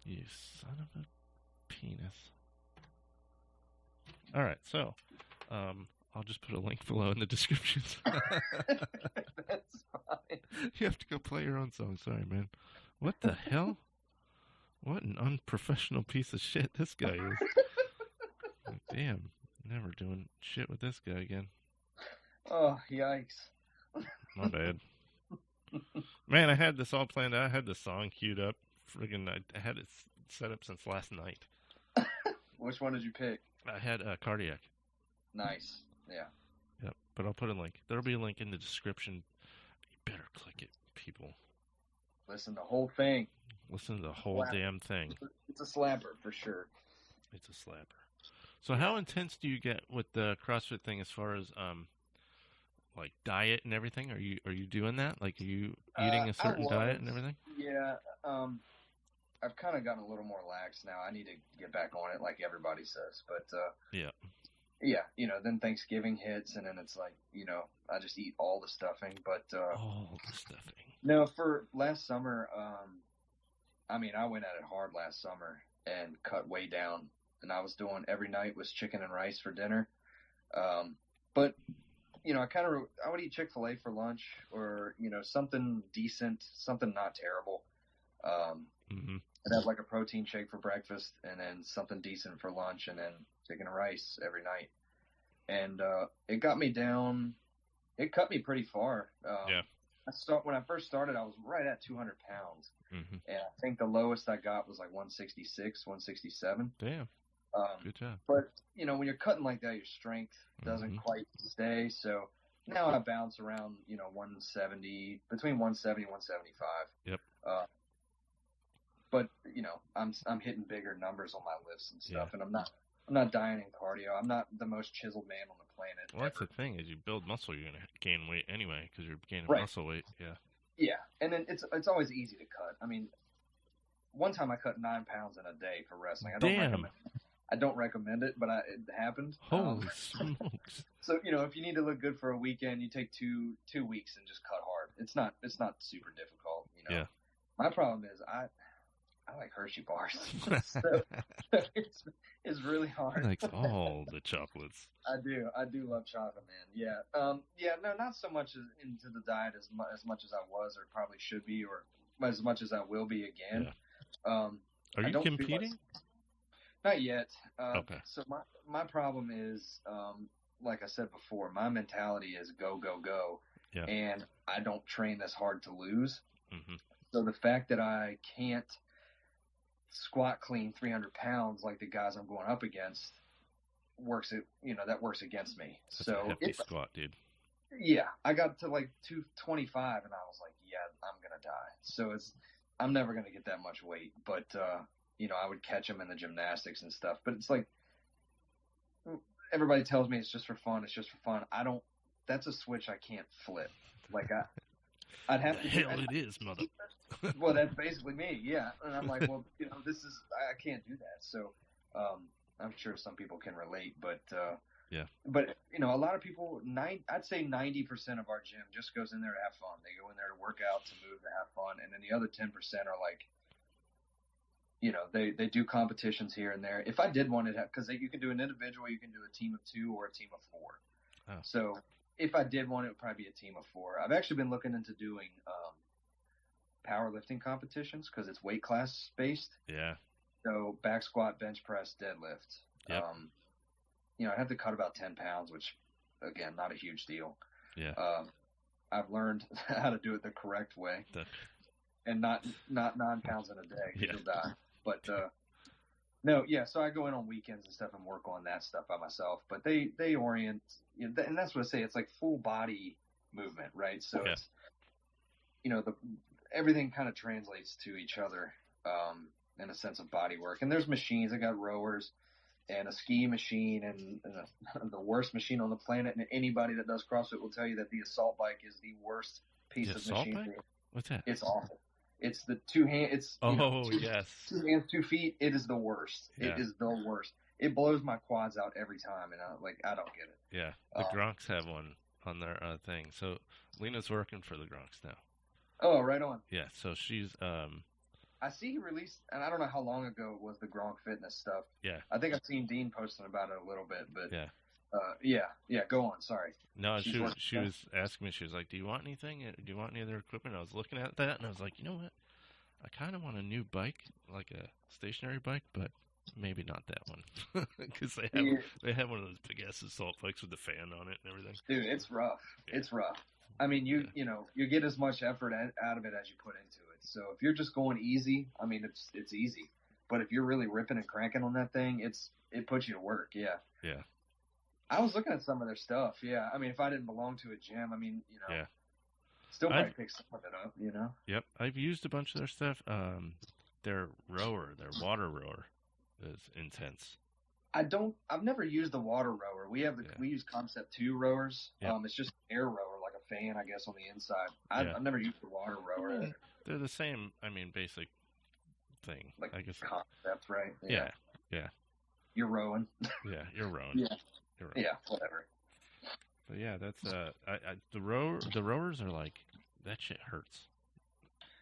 Speaker 2: You son of a penis. All right, so I'll just put a link below in the description.
Speaker 3: That's fine.
Speaker 2: You have to go play your own song. Sorry, man. What the hell? What an unprofessional piece of shit this guy is. Like, damn, never doing shit with this guy again.
Speaker 3: Oh, yikes.
Speaker 2: My bad. Man, I had this all planned out. I had this song queued up. Friggin', I had it set up since last night.
Speaker 3: Which one did you pick?
Speaker 2: I had Cardiac.
Speaker 3: Nice. Yeah.
Speaker 2: Yep, but I'll put a link. There'll be a link in the description. You better click it, people.
Speaker 3: Listen to the whole thing.
Speaker 2: Listen to the whole damn thing.
Speaker 3: It's a slapper for sure.
Speaker 2: It's a slapper. So how intense do you get with the CrossFit thing as far as like diet and everything? Are you doing that? Like, are you eating a certain diet and everything?
Speaker 3: Yeah. I've kind of gotten a little more lax now. I need to get back on it, like everybody says. But yeah, then Thanksgiving hits, and then it's like, I just eat all the stuffing. But
Speaker 2: all the stuffing.
Speaker 3: No, for last summer, I went at it hard last summer and cut way down and I was doing every night was chicken and rice for dinner. But I would eat Chick-fil-A for lunch, or something decent, something not terrible. I'd have like a protein shake for breakfast, and then something decent for lunch, and then chicken and rice every night. And it got me down. It cut me pretty far. When I first started, I was right at 200 pounds, and I think the lowest I got was like 166, 167.
Speaker 2: Damn. Good job.
Speaker 3: But when you're cutting like that, your strength doesn't quite stay. So now I bounce around, 170, between 170 and 175.
Speaker 2: Yep.
Speaker 3: But I'm hitting bigger numbers on my lifts and stuff, and I'm not dying in cardio. I'm not the most chiseled man on the planet.
Speaker 2: Well, that's the thing. As you build muscle, you're gonna gain weight anyway because you're gaining muscle weight. Yeah.
Speaker 3: Yeah, and then it's always easy to cut. I mean, one time I cut 9 pounds in a day for wrestling. I don't recommend it, but it happened.
Speaker 2: Holy smokes!
Speaker 3: So if you need to look good for a weekend, you take two weeks and just cut hard. It's not super difficult.
Speaker 2: Yeah.
Speaker 3: My problem is I like Hershey bars. So it's really hard.
Speaker 2: He likes all the chocolates.
Speaker 3: I do love chocolate, man. Yeah. No, not so much into the diet as much as I was, or probably should be, or as much as I will be again.
Speaker 2: Yeah. Are you competing?
Speaker 3: Not yet.
Speaker 2: Okay.
Speaker 3: So my problem is, like I said before, my mentality is go, go, go.
Speaker 2: Yeah.
Speaker 3: And I don't train this hard to lose.
Speaker 2: Mm-hmm.
Speaker 3: So the fact that I can't squat clean 300 pounds like the guys I'm going up against that works against me.
Speaker 2: That's a hefty squat, dude.
Speaker 3: Yeah, I got to like 225 and I was like, yeah, I'm gonna die. So I'm never gonna get that much weight, but I would catch them in the gymnastics and stuff. But it's like everybody tells me it's just for fun. It's just for fun. That's a switch I can't flip. Like I'd have to.
Speaker 2: Hell, it is, mother.
Speaker 3: Well, that's basically me, yeah. And I'm like, well, I can't do that. So, I'm sure some people can relate, but
Speaker 2: yeah.
Speaker 3: But a lot of people, I'd say 90% of our gym just goes in there to have fun. They go in there to work out, to move, to have fun, and then the other 10% are like, they do competitions here and there. If I did want it, because you can do an individual, you can do a team of 2 or a team of 4.
Speaker 2: Oh.
Speaker 3: So if I did want it, would probably be a team of 4. I've actually been looking into doing powerlifting competitions because it's weight class based.
Speaker 2: Yeah.
Speaker 3: So back squat, bench press, deadlift.
Speaker 2: Yep.
Speaker 3: I have to cut about 10 pounds, which again, not a huge deal.
Speaker 2: Yeah.
Speaker 3: I've learned how to do it the correct way, and not 9 pounds in a day.
Speaker 2: Yeah.
Speaker 3: You'll die. But no, yeah. So I go in on weekends and stuff and work on that stuff by myself. But they orient, and that's what I say. It's like full body movement, right? So it's everything kind of translates to each other in a sense of body work. And there's machines. I got rowers and a ski machine and the worst machine on the planet. And anybody that does CrossFit will tell you that the assault bike is the worst piece of machinery.
Speaker 2: What's that?
Speaker 3: It's awful. It's the 2 hand. It's
Speaker 2: yes.
Speaker 3: 2 hands, 2 feet. It is the worst.
Speaker 2: Yeah.
Speaker 3: It is the worst. It blows my quads out every time, and I don't get it.
Speaker 2: Yeah, the Gronks have one on their thing. So Lena's working for the Gronks now.
Speaker 3: Oh, right on.
Speaker 2: Yeah, so she's
Speaker 3: I see he released, and I don't know how long ago it was, the Gronk fitness stuff.
Speaker 2: Yeah.
Speaker 3: I think I've seen Dean posting about it a little bit, but
Speaker 2: yeah.
Speaker 3: Yeah, go on. Sorry.
Speaker 2: No, she was asking me. She was like, "Do you want anything? Do you want any other equipment?" I was looking at that, and I was like, "You know what? I kind of want a new bike, like a stationary bike, but maybe not that one, because they have one of those big ass assault bikes with the fan on it and everything."
Speaker 3: Dude, it's rough. Yeah. It's rough. I mean, you get as much effort out of it as you put into it. So if you're just going easy, I mean, it's easy. But if you're really ripping and cranking on that thing, it puts you to work. Yeah.
Speaker 2: Yeah.
Speaker 3: I was looking at some of their stuff. Yeah. I mean, if I didn't belong to a gym, I mean,
Speaker 2: yeah.
Speaker 3: Still might pick some of it up,
Speaker 2: Yep. I've used a bunch of their stuff. Their water rower is intense.
Speaker 3: I've never used the water rower. We use Concept 2 rowers.
Speaker 2: Yep.
Speaker 3: It's just an air rower, like a fan, I guess, on the inside. I've never used the water rower.
Speaker 2: They're the same, basic thing.
Speaker 3: Like,
Speaker 2: I guess.
Speaker 3: Concept, right?
Speaker 2: Yeah.
Speaker 3: You're rowing.
Speaker 2: Yeah, you're rowing.
Speaker 3: Yeah. Yeah, whatever.
Speaker 2: But yeah, that's the rowers are like, that shit hurts.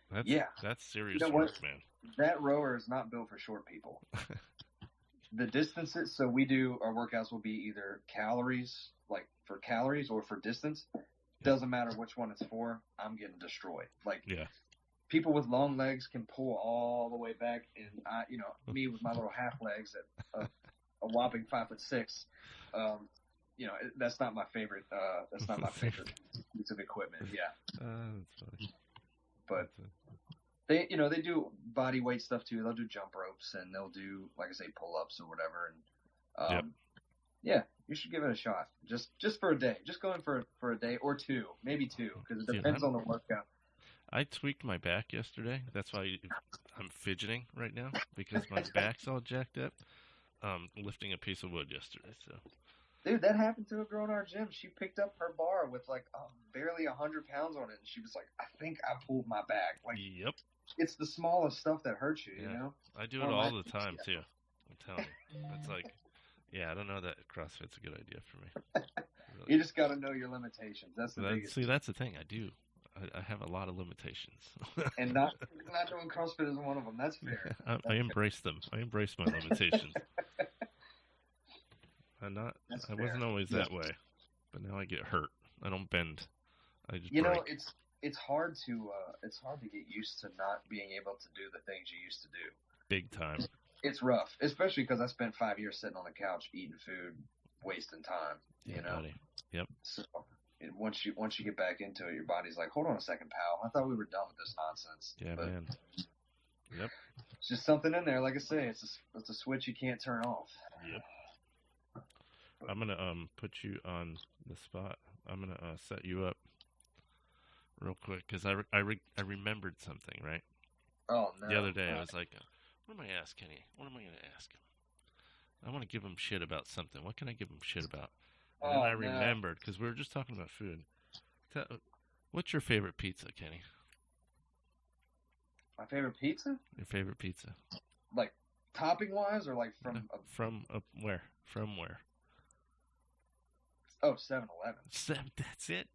Speaker 2: That's serious work, man.
Speaker 3: That rower is not built for short people. the distances. So our workouts will be either calories, like for calories, or for distance. Doesn't matter which one it's for. I'm getting destroyed. Like, people with long legs can pull all the way back, and me with my little half legs at a whopping 5'6", that's not my favorite. That's not my favorite piece of equipment. Yeah.
Speaker 2: That's funny.
Speaker 3: But they do body weight stuff too. They'll do jump ropes, and they'll do, like I say, pull ups or whatever. And yeah, you should give it a shot. Just for a day. Just go in for a day or two, maybe two, because it depends on the workout.
Speaker 2: I tweaked my back yesterday. That's why I'm fidgeting right now, because my back's all jacked up. Lifting a piece of wood yesterday. So,
Speaker 3: dude, that happened to a girl in our gym. She picked up her bar with like barely 100 pounds on it, and she was like, "I think I pulled my back." Like,
Speaker 2: yep.
Speaker 3: It's the smallest stuff that hurts you. You know.
Speaker 2: I do it all the time too. I'm telling you. It's like, I don't know that CrossFit's a good idea for me. Really.
Speaker 3: You just got to know your limitations. That's the biggest.
Speaker 2: See, that's the thing. I do. I have a lot of limitations.
Speaker 3: And not doing CrossFit is one of them. That's fair.
Speaker 2: I embrace them. I embrace my limitations. I wasn't always that way, but now I get hurt. I don't bend. I just break.
Speaker 3: It's hard to get used to not being able to do the things you used to do.
Speaker 2: Big time.
Speaker 3: It's rough, especially because I spent 5 years sitting on the couch eating food, wasting time. You know.
Speaker 2: Buddy. Yep.
Speaker 3: So once you get back into it, your body's like, hold on a second, pal. I thought we were done with this nonsense.
Speaker 2: Yeah, man. Yep.
Speaker 3: It's just something in there. Like I say, it's a switch you can't turn off.
Speaker 2: Yep. I'm gonna put you on the spot. I'm gonna set you up real quick because I remembered something, right?
Speaker 3: Oh no!
Speaker 2: The other day I was like, what am I gonna ask Kenny? What am I gonna ask him? I want to give him shit about something. What can I give him shit about? And then I remembered because we were just talking about food. What's your favorite pizza, Kenny?
Speaker 3: My favorite pizza?
Speaker 2: Your favorite pizza?
Speaker 3: Like topping wise, or like from
Speaker 2: where? From where?
Speaker 3: Oh, 7-Eleven.
Speaker 2: That's it?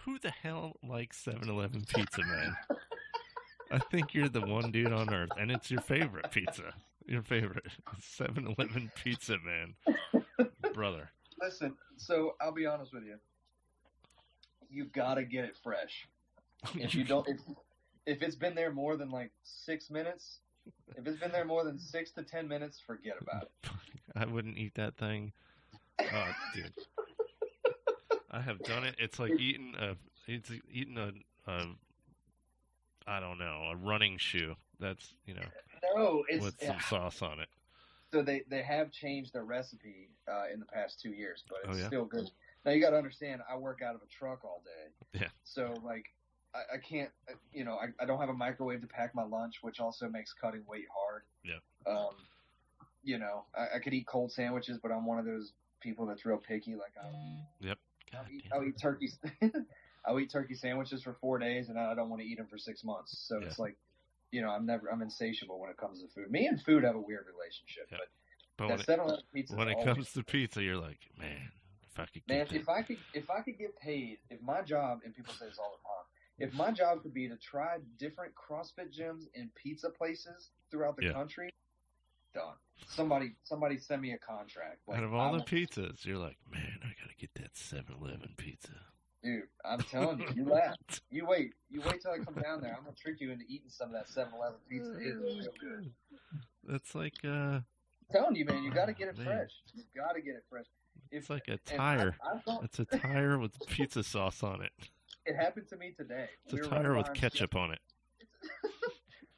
Speaker 2: Who the hell likes 7-Eleven pizza, man? I think you're the one dude on earth, and it's your favorite pizza. Your favorite 7-Eleven pizza, man. Brother.
Speaker 3: Listen, so I'll be honest with you. You've got to get it fresh. If you don't, if it's been there more than like 6 minutes, if it's been there more than 6 to 10 minutes, forget about it.
Speaker 2: I wouldn't eat that thing. Oh, dude. I have done it. It's like eating a I don't know, a running shoe. That's, with some sauce on it.
Speaker 3: So they have changed their recipe in the past 2 years, but it's still good. Now you got to understand, I work out of a truck all day.
Speaker 2: Yeah.
Speaker 3: So like, I can't, I don't have a microwave to pack my lunch, which also makes cutting weight hard.
Speaker 2: Yeah.
Speaker 3: I could eat cold sandwiches, but I'm one of those people that's real picky. Like, I'll eat turkey. I'll eat turkey sandwiches for 4 days, and I don't want to eat them for 6 months. So it's like, I'm insatiable when it comes to food. Me and food have a weird relationship, but
Speaker 2: when it comes to pizza, you're like, man, if I could get
Speaker 3: if I could get paid, if my job, and people say this all the time, if my job could be to try different CrossFit gyms and pizza places throughout the country, done. Somebody send me a contract.
Speaker 2: Like, out of all the pizzas, you're like, man, I gotta get that 7-Eleven pizza.
Speaker 3: Dude, I'm telling you, you laugh. You wait till I come down there. I'm gonna trick you into eating some of that 7-Eleven pizza. It is real good.
Speaker 2: That's like
Speaker 3: I'm telling you, man, you gotta get it fresh. You gotta get it fresh.
Speaker 2: It's like a tire. It's a tire with pizza sauce on it.
Speaker 3: It happened to me today.
Speaker 2: It's a tire with ketchup on it.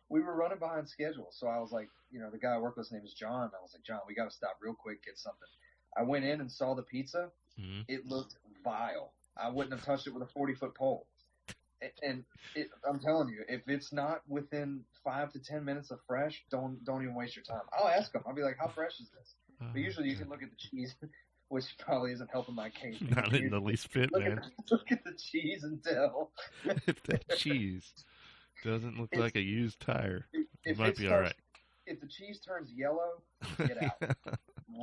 Speaker 3: We were running behind schedule, so I was like, the guy I work with, his name is John. I was like, John, we got to stop real quick, get something. I went in and saw the pizza. Mm-hmm. It looked vile. I wouldn't have touched it with a 40-foot pole. And I'm telling you, if it's not within 5 to 10 minutes of fresh, don't even waste your time. I'll ask them. I'll be like, how fresh is this? But usually you can look at the cheese, which probably isn't helping my case.
Speaker 2: Not in the least bit, man.
Speaker 3: Look at the cheese and tell.
Speaker 2: If that cheese doesn't look like a used tire, it might be all right.
Speaker 3: If the cheese turns yellow, get out.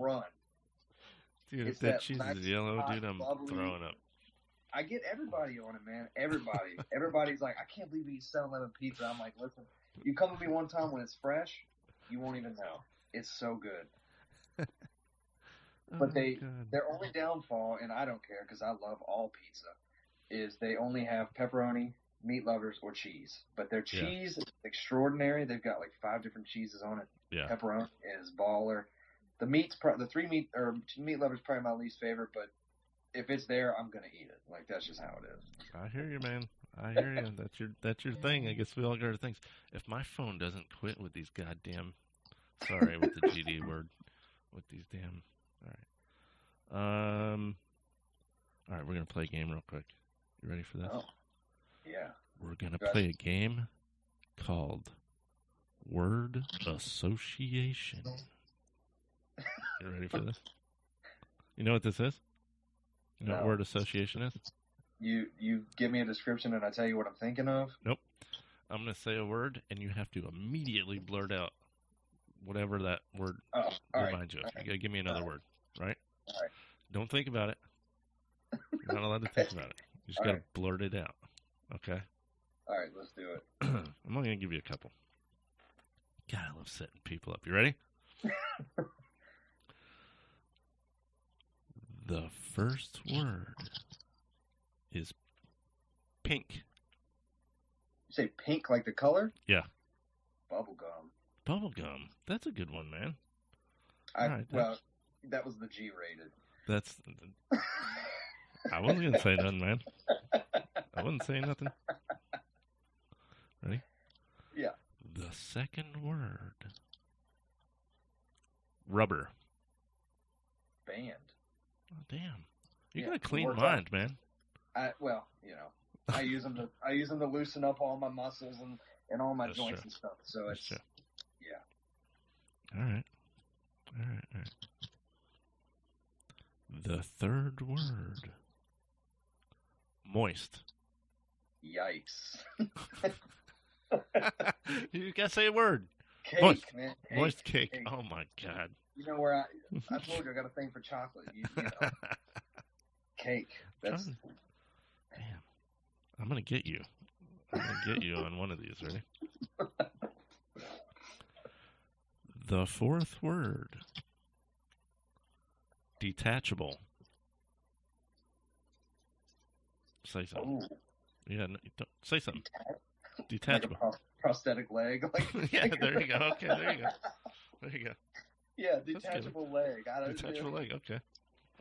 Speaker 3: Run.
Speaker 2: Dude, if that cheese is yellow, dude, I'm throwing up.
Speaker 3: I get everybody on it, man. Everybody. Everybody's like, I can't believe we eat 7-Eleven pizza. I'm like, listen, you come to me one time when it's fresh, you won't even know. It's so good. But their only downfall, and I don't care because I love all pizza, is they only have pepperoni, meat lovers, or cheese. But their cheese is extraordinary. They've got like 5 different cheeses on it.
Speaker 2: Yeah.
Speaker 3: Pepperoni is baller. The meat lovers probably my least favorite, but if it's there, I'm gonna eat it. Like that's just how it is.
Speaker 2: I hear you, man. I hear you. That's your thing. I guess we all got our things. If my phone doesn't quit with these goddamn, sorry with the GD word, with these damn. All right, we're gonna play a game real quick. You ready for this?
Speaker 3: Oh, yeah.
Speaker 2: We're gonna play a game called Word Association. You ready for this? You know what this is? You know what word association is?
Speaker 3: You give me a description and I tell you what I'm thinking of?
Speaker 2: Nope. I'm going to say a word and you have to immediately blurt out whatever that word reminds you of. You got to give me another word, right?
Speaker 3: All right.
Speaker 2: Don't think about it. You're not allowed to think about it. You just got to blurt it out. Okay?
Speaker 3: All right, let's do it.
Speaker 2: I'm only going to give you a couple. God, I love setting people up. You ready? The first word is pink.
Speaker 3: You say pink like the color?
Speaker 2: Yeah.
Speaker 3: Bubblegum.
Speaker 2: Bubblegum. That's a good one, man.
Speaker 3: That was the G rated.
Speaker 2: That's. I wasn't going to say nothing, man. I wasn't saying nothing. Ready?
Speaker 3: Yeah.
Speaker 2: The second word. Rubber.
Speaker 3: Band.
Speaker 2: Oh, damn. You got a clean mind, man.
Speaker 3: I use them to loosen up all my muscles and all my joints and stuff. So it's
Speaker 2: All right. The third word. Moist.
Speaker 3: Yikes.
Speaker 2: You gotta say a word.
Speaker 3: Cake,
Speaker 2: moist,
Speaker 3: man.
Speaker 2: Moist cake. Oh my God.
Speaker 3: You know where I told you I got a thing for chocolate. You know. Cake. That's.
Speaker 2: Damn. I'm gonna get you. On one of these. Ready? The fourth word. Detachable. Say something.
Speaker 3: Ooh.
Speaker 2: Yeah, no, say something. Detachable.
Speaker 3: Like a prosthetic leg.
Speaker 2: Yeah, there you go. Okay, there you go.
Speaker 3: Yeah, detachable leg.
Speaker 2: Detachable leg. Okay.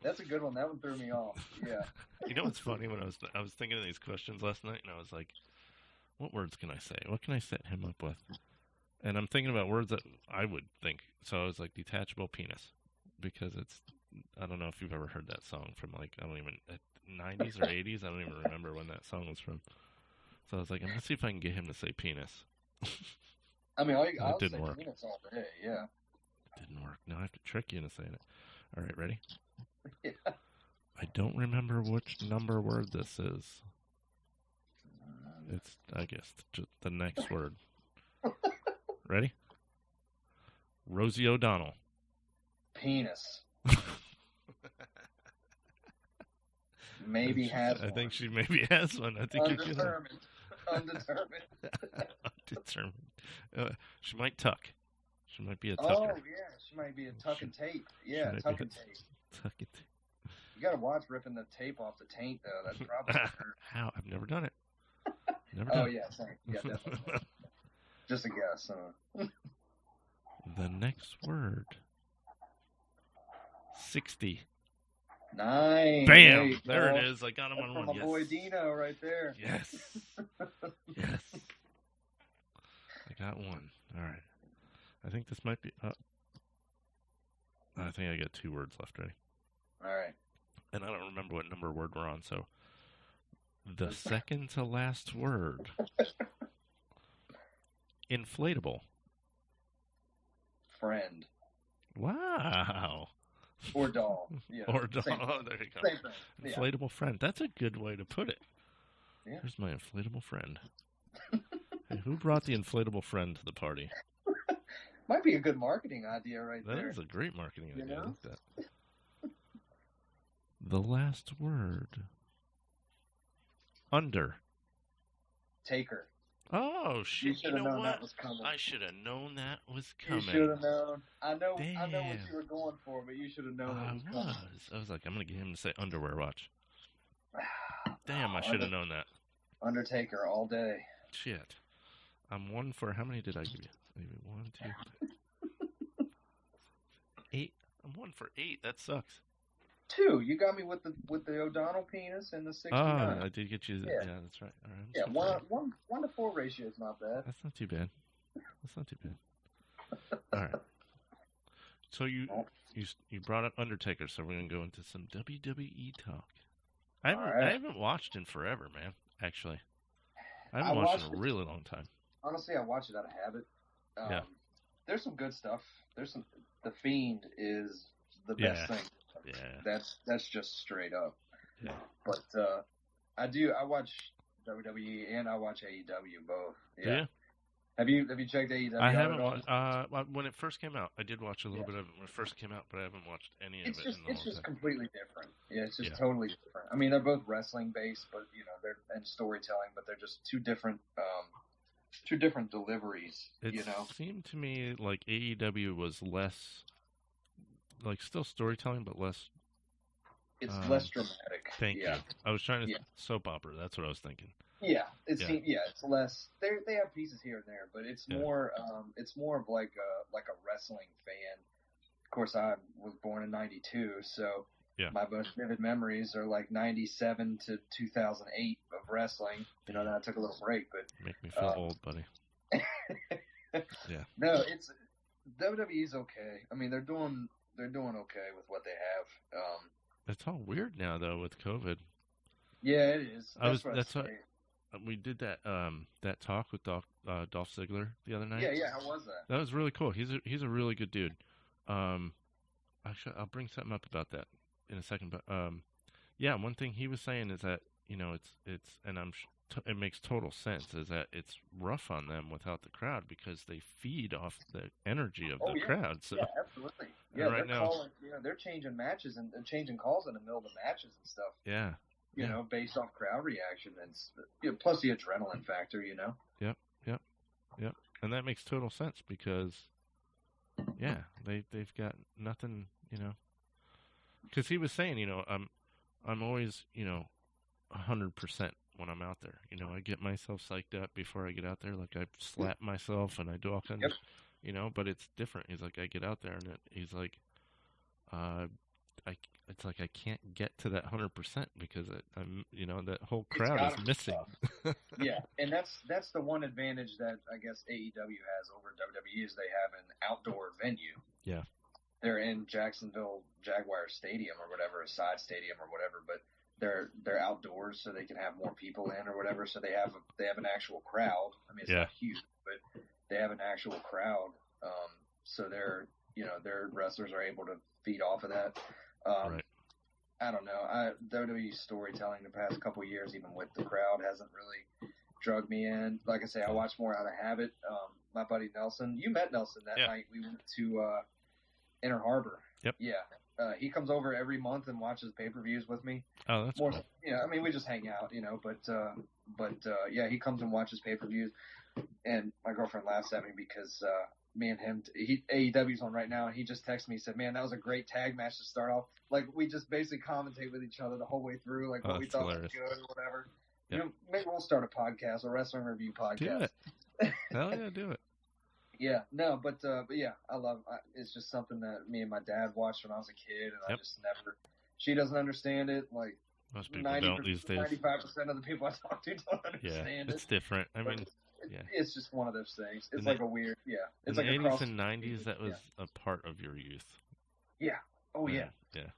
Speaker 3: That's a good one. That one threw me off. Yeah.
Speaker 2: You know what's funny? When I was thinking of these questions last night, and I was like, what words can I say? What can I set him up with? And I'm thinking about words that I would think. So I was like, detachable penis, because it's. I don't know if you've ever heard that song from 90s or 80s. I don't even remember when that song was from. So I was like, I'm gonna see if I can get him to say penis.
Speaker 3: I mean,
Speaker 2: it didn't work.
Speaker 3: Penis all day. Yeah.
Speaker 2: It didn't work. Now I have to trick you into saying it. All right, ready?
Speaker 3: Yeah.
Speaker 2: I don't remember which number word this is. It's, I guess, just the next word. Ready? Rosie O'Donnell.
Speaker 3: Penis. Maybe has one.
Speaker 2: I think she maybe has one. I think you're kidding.
Speaker 3: Undetermined.
Speaker 2: Undetermined. She might tuck. She might be a tucker.
Speaker 3: Oh, yeah. She might be a tuck and tape. Yeah, tuck and tape.
Speaker 2: Tuck and tape.
Speaker 3: You got to watch ripping the tape off the taint, though. That's probably her.
Speaker 2: How? I've never done it.
Speaker 3: Yeah, same. Yeah, definitely. Just a guess.
Speaker 2: The next word. 60.
Speaker 3: Nice.
Speaker 2: Bam! There it is. I got him on one.
Speaker 3: From my boy Dino right there.
Speaker 2: Yes. Yes. I got one. All right. I think this might be. I think I got 2 words left. Ready?
Speaker 3: All right.
Speaker 2: And I don't remember what number word we're on. So, the second to last word. Inflatable.
Speaker 3: Friend.
Speaker 2: Wow.
Speaker 3: Or doll. Yeah.
Speaker 2: Or doll. Oh, there you go.
Speaker 3: Same thing.
Speaker 2: Inflatable friend. That's a good way to put it.
Speaker 3: Yeah.
Speaker 2: Here's my inflatable friend. Hey, who brought the inflatable friend to the party?
Speaker 3: Might be a good marketing idea right there.
Speaker 2: That is a great marketing idea.
Speaker 3: Know?
Speaker 2: I like that. The last word. Under.
Speaker 3: Taker.
Speaker 2: Oh shit! You know
Speaker 3: known
Speaker 2: what?
Speaker 3: that was coming.
Speaker 2: I should have known that was coming.
Speaker 3: You should have known. I know
Speaker 2: Damn.
Speaker 3: what you were going for, but you should have known it was coming.
Speaker 2: I was like, I'm gonna get him to say underwear watch. Damn, I should have known that.
Speaker 3: Undertaker all day.
Speaker 2: Shit. I'm one for, how many did I give you? Maybe 1, 2, 3. 8. I'm 1 for 8. That sucks.
Speaker 3: 2. You got me with the O'Donnell penis and the 69.
Speaker 2: Oh, I did get you. Yeah, that's right. All right.
Speaker 3: Yeah, 1 to 4 ratio is not bad.
Speaker 2: That's not too bad. All right. So you brought up Undertaker, so we're gonna go into some WWE talk. I haven't watched in forever, man. Actually, I haven't watched in a really long time.
Speaker 3: Honestly, I watch it out of habit.
Speaker 2: Yeah.
Speaker 3: There's some good stuff. The Fiend is the best thing.
Speaker 2: Yeah.
Speaker 3: That's just straight up.
Speaker 2: Yeah.
Speaker 3: But I watch WWE and I watch AEW both. Yeah. Have you checked AEW?
Speaker 2: I haven't watched. When it first came out, I did watch a little bit of it when it first came out, but I haven't watched any of it.
Speaker 3: It's just completely different. Yeah, it's just totally different. I mean, they're both wrestling based, but they're and storytelling, but they're just two different deliveries.
Speaker 2: It seemed to me like AEW was less, like still storytelling, but less.
Speaker 3: It's less dramatic.
Speaker 2: Thank you. I was trying to soap opera. That's what I was thinking.
Speaker 3: Yeah, it's less. They have pieces here and there, but it's more of like a wrestling fan. Of course, I was born in '92, so my most vivid memories are like '97 to 2008 of wrestling. Then I took a little break, but
Speaker 2: make me feel old, buddy.
Speaker 3: No, it's WWE's okay. I mean, they're doing okay with what they have.
Speaker 2: It's all weird now though with COVID.
Speaker 3: Yeah, it is.
Speaker 2: That's what we did that talk with Dolph Ziggler the other night.
Speaker 3: Yeah. How was that?
Speaker 2: That was really cool. He's a really good dude. Actually, I'll bring something up about that in a second. But one thing he was saying is that it's and it makes total sense is that it's rough on them without the crowd because they feed off the energy of the crowd. So
Speaker 3: absolutely. Yeah, right now they're changing matches and changing calls in the middle of the matches and stuff.
Speaker 2: Yeah.
Speaker 3: Based off crowd reaction and plus the adrenaline factor,
Speaker 2: Yep. And that makes total sense because, they've got nothing, because he was saying, I'm always, 100% when I'm out there. I get myself psyched up before I get out there. Like I slap myself and I do all kinds of, but it's different. He's like, I get out there and he's like, it's like I can't get to that 100% because I'm, that whole crowd is missing.
Speaker 3: Yeah, and that's the one advantage that I guess AEW has over WWE is they have an outdoor venue.
Speaker 2: Yeah,
Speaker 3: they're in Jacksonville Jaguar Stadium or whatever, a side stadium or whatever, but they're outdoors so they can have more people in or whatever. So they have an actual crowd. I mean, it's not huge, but they have an actual crowd. So their wrestlers are able to feed off of that.
Speaker 2: Right.
Speaker 3: I don't know. WWE storytelling the past couple of years, even with the crowd, hasn't really drug me in. Like I say, I watch more out of habit. My buddy Nelson, you met Nelson that night. We went to Inner Harbor.
Speaker 2: Yep.
Speaker 3: Yeah. He comes over every month and watches pay-per-views with me.
Speaker 2: Oh, that's cool.
Speaker 3: Yeah, I mean, we just hang out, but he comes and watches pay-per-views. And my girlfriend laughs at me because me and him, AEW's on right now, and he just texted me, he said, man, that was a great tag match to start off. Like, we just basically commentate with each other the whole way through, like what we thought was good or whatever. Yep. Maybe we'll start a podcast, a wrestling review podcast.
Speaker 2: Do it. Hell yeah, do it.
Speaker 3: Yeah, no, but yeah, it's just something that me and my dad watched when I was a kid, and I just never, she doesn't understand it, like,
Speaker 2: most people don't these days.
Speaker 3: 95% of the people I talk to don't understand it.
Speaker 2: It's different. I mean,
Speaker 3: it's just one of those things. It's like a weird, It's
Speaker 2: in
Speaker 3: like
Speaker 2: the 80s and 90s, that was a part of your youth.
Speaker 3: Yeah. Oh, yeah.
Speaker 2: Yeah.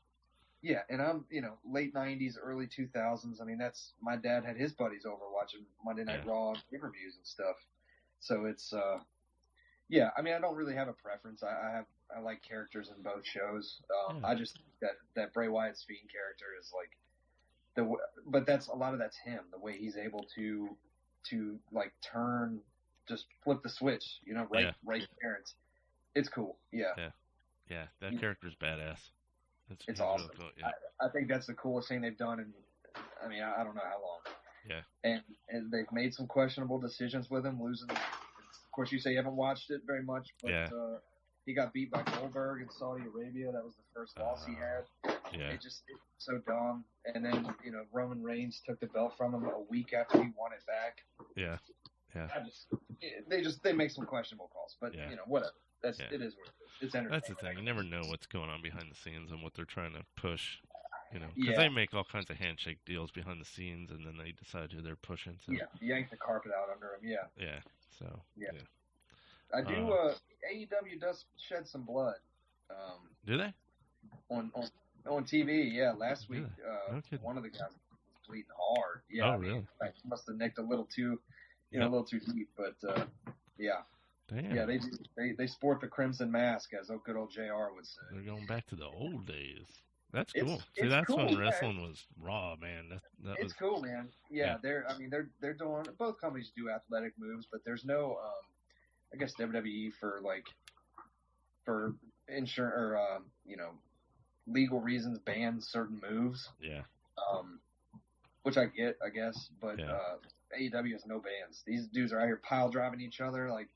Speaker 3: Yeah, and I'm, late 90s, early 2000s. I mean, that's, my dad had his buddies over watching Monday Night Raw pay-per-views and stuff. So it's, I mean, I don't really have a preference. I like characters in both shows. I just think that Bray Wyatt's Fiend character is like, but a lot of that's him, the way he's able to like turn, just flip the switch, right there. It's cool. Yeah.
Speaker 2: That character's badass.
Speaker 3: It's awesome.
Speaker 2: Really cool.
Speaker 3: I think that's the coolest thing they've done. And I mean, I don't know how long.
Speaker 2: Yeah.
Speaker 3: And they've made some questionable decisions with him, losing. Of course, you say you haven't watched it very much, but he got beat by Goldberg in Saudi Arabia. That was the first loss he had.
Speaker 2: Yeah.
Speaker 3: It's so dumb. And then, Roman Reigns took the belt from him a week after he won it back.
Speaker 2: Yeah. Yeah.
Speaker 3: They make some questionable calls, but whatever. It is what it is. It's entertaining.
Speaker 2: That's the thing. You never know what's going on behind the scenes and what they're trying to push. Because they make all kinds of handshake deals behind the scenes, and then they decide who they're pushing. So.
Speaker 3: Yeah, yank the carpet out under them. Yeah.
Speaker 2: Yeah. So. Yeah.
Speaker 3: I do. AEW does shed some blood.
Speaker 2: Do they?
Speaker 3: On TV, yeah. Last week, one of the guys was bleeding hard. Yeah.
Speaker 2: Oh, really?
Speaker 3: He must have nicked a little too, a little too deep. But yeah.
Speaker 2: Damn.
Speaker 3: Yeah, they sport the crimson mask, as good old JR would say.
Speaker 2: They're going back to the old days. That's cool. See, that's cool, when wrestling was raw, man. It's
Speaker 3: cool, man. Yeah, they're doing. Both companies do athletic moves, but there's no. I guess WWE for insurance or legal reasons bans certain moves.
Speaker 2: Yeah.
Speaker 3: Which I get, I guess, but AEW has no bans. These dudes are out here pile driving each other, like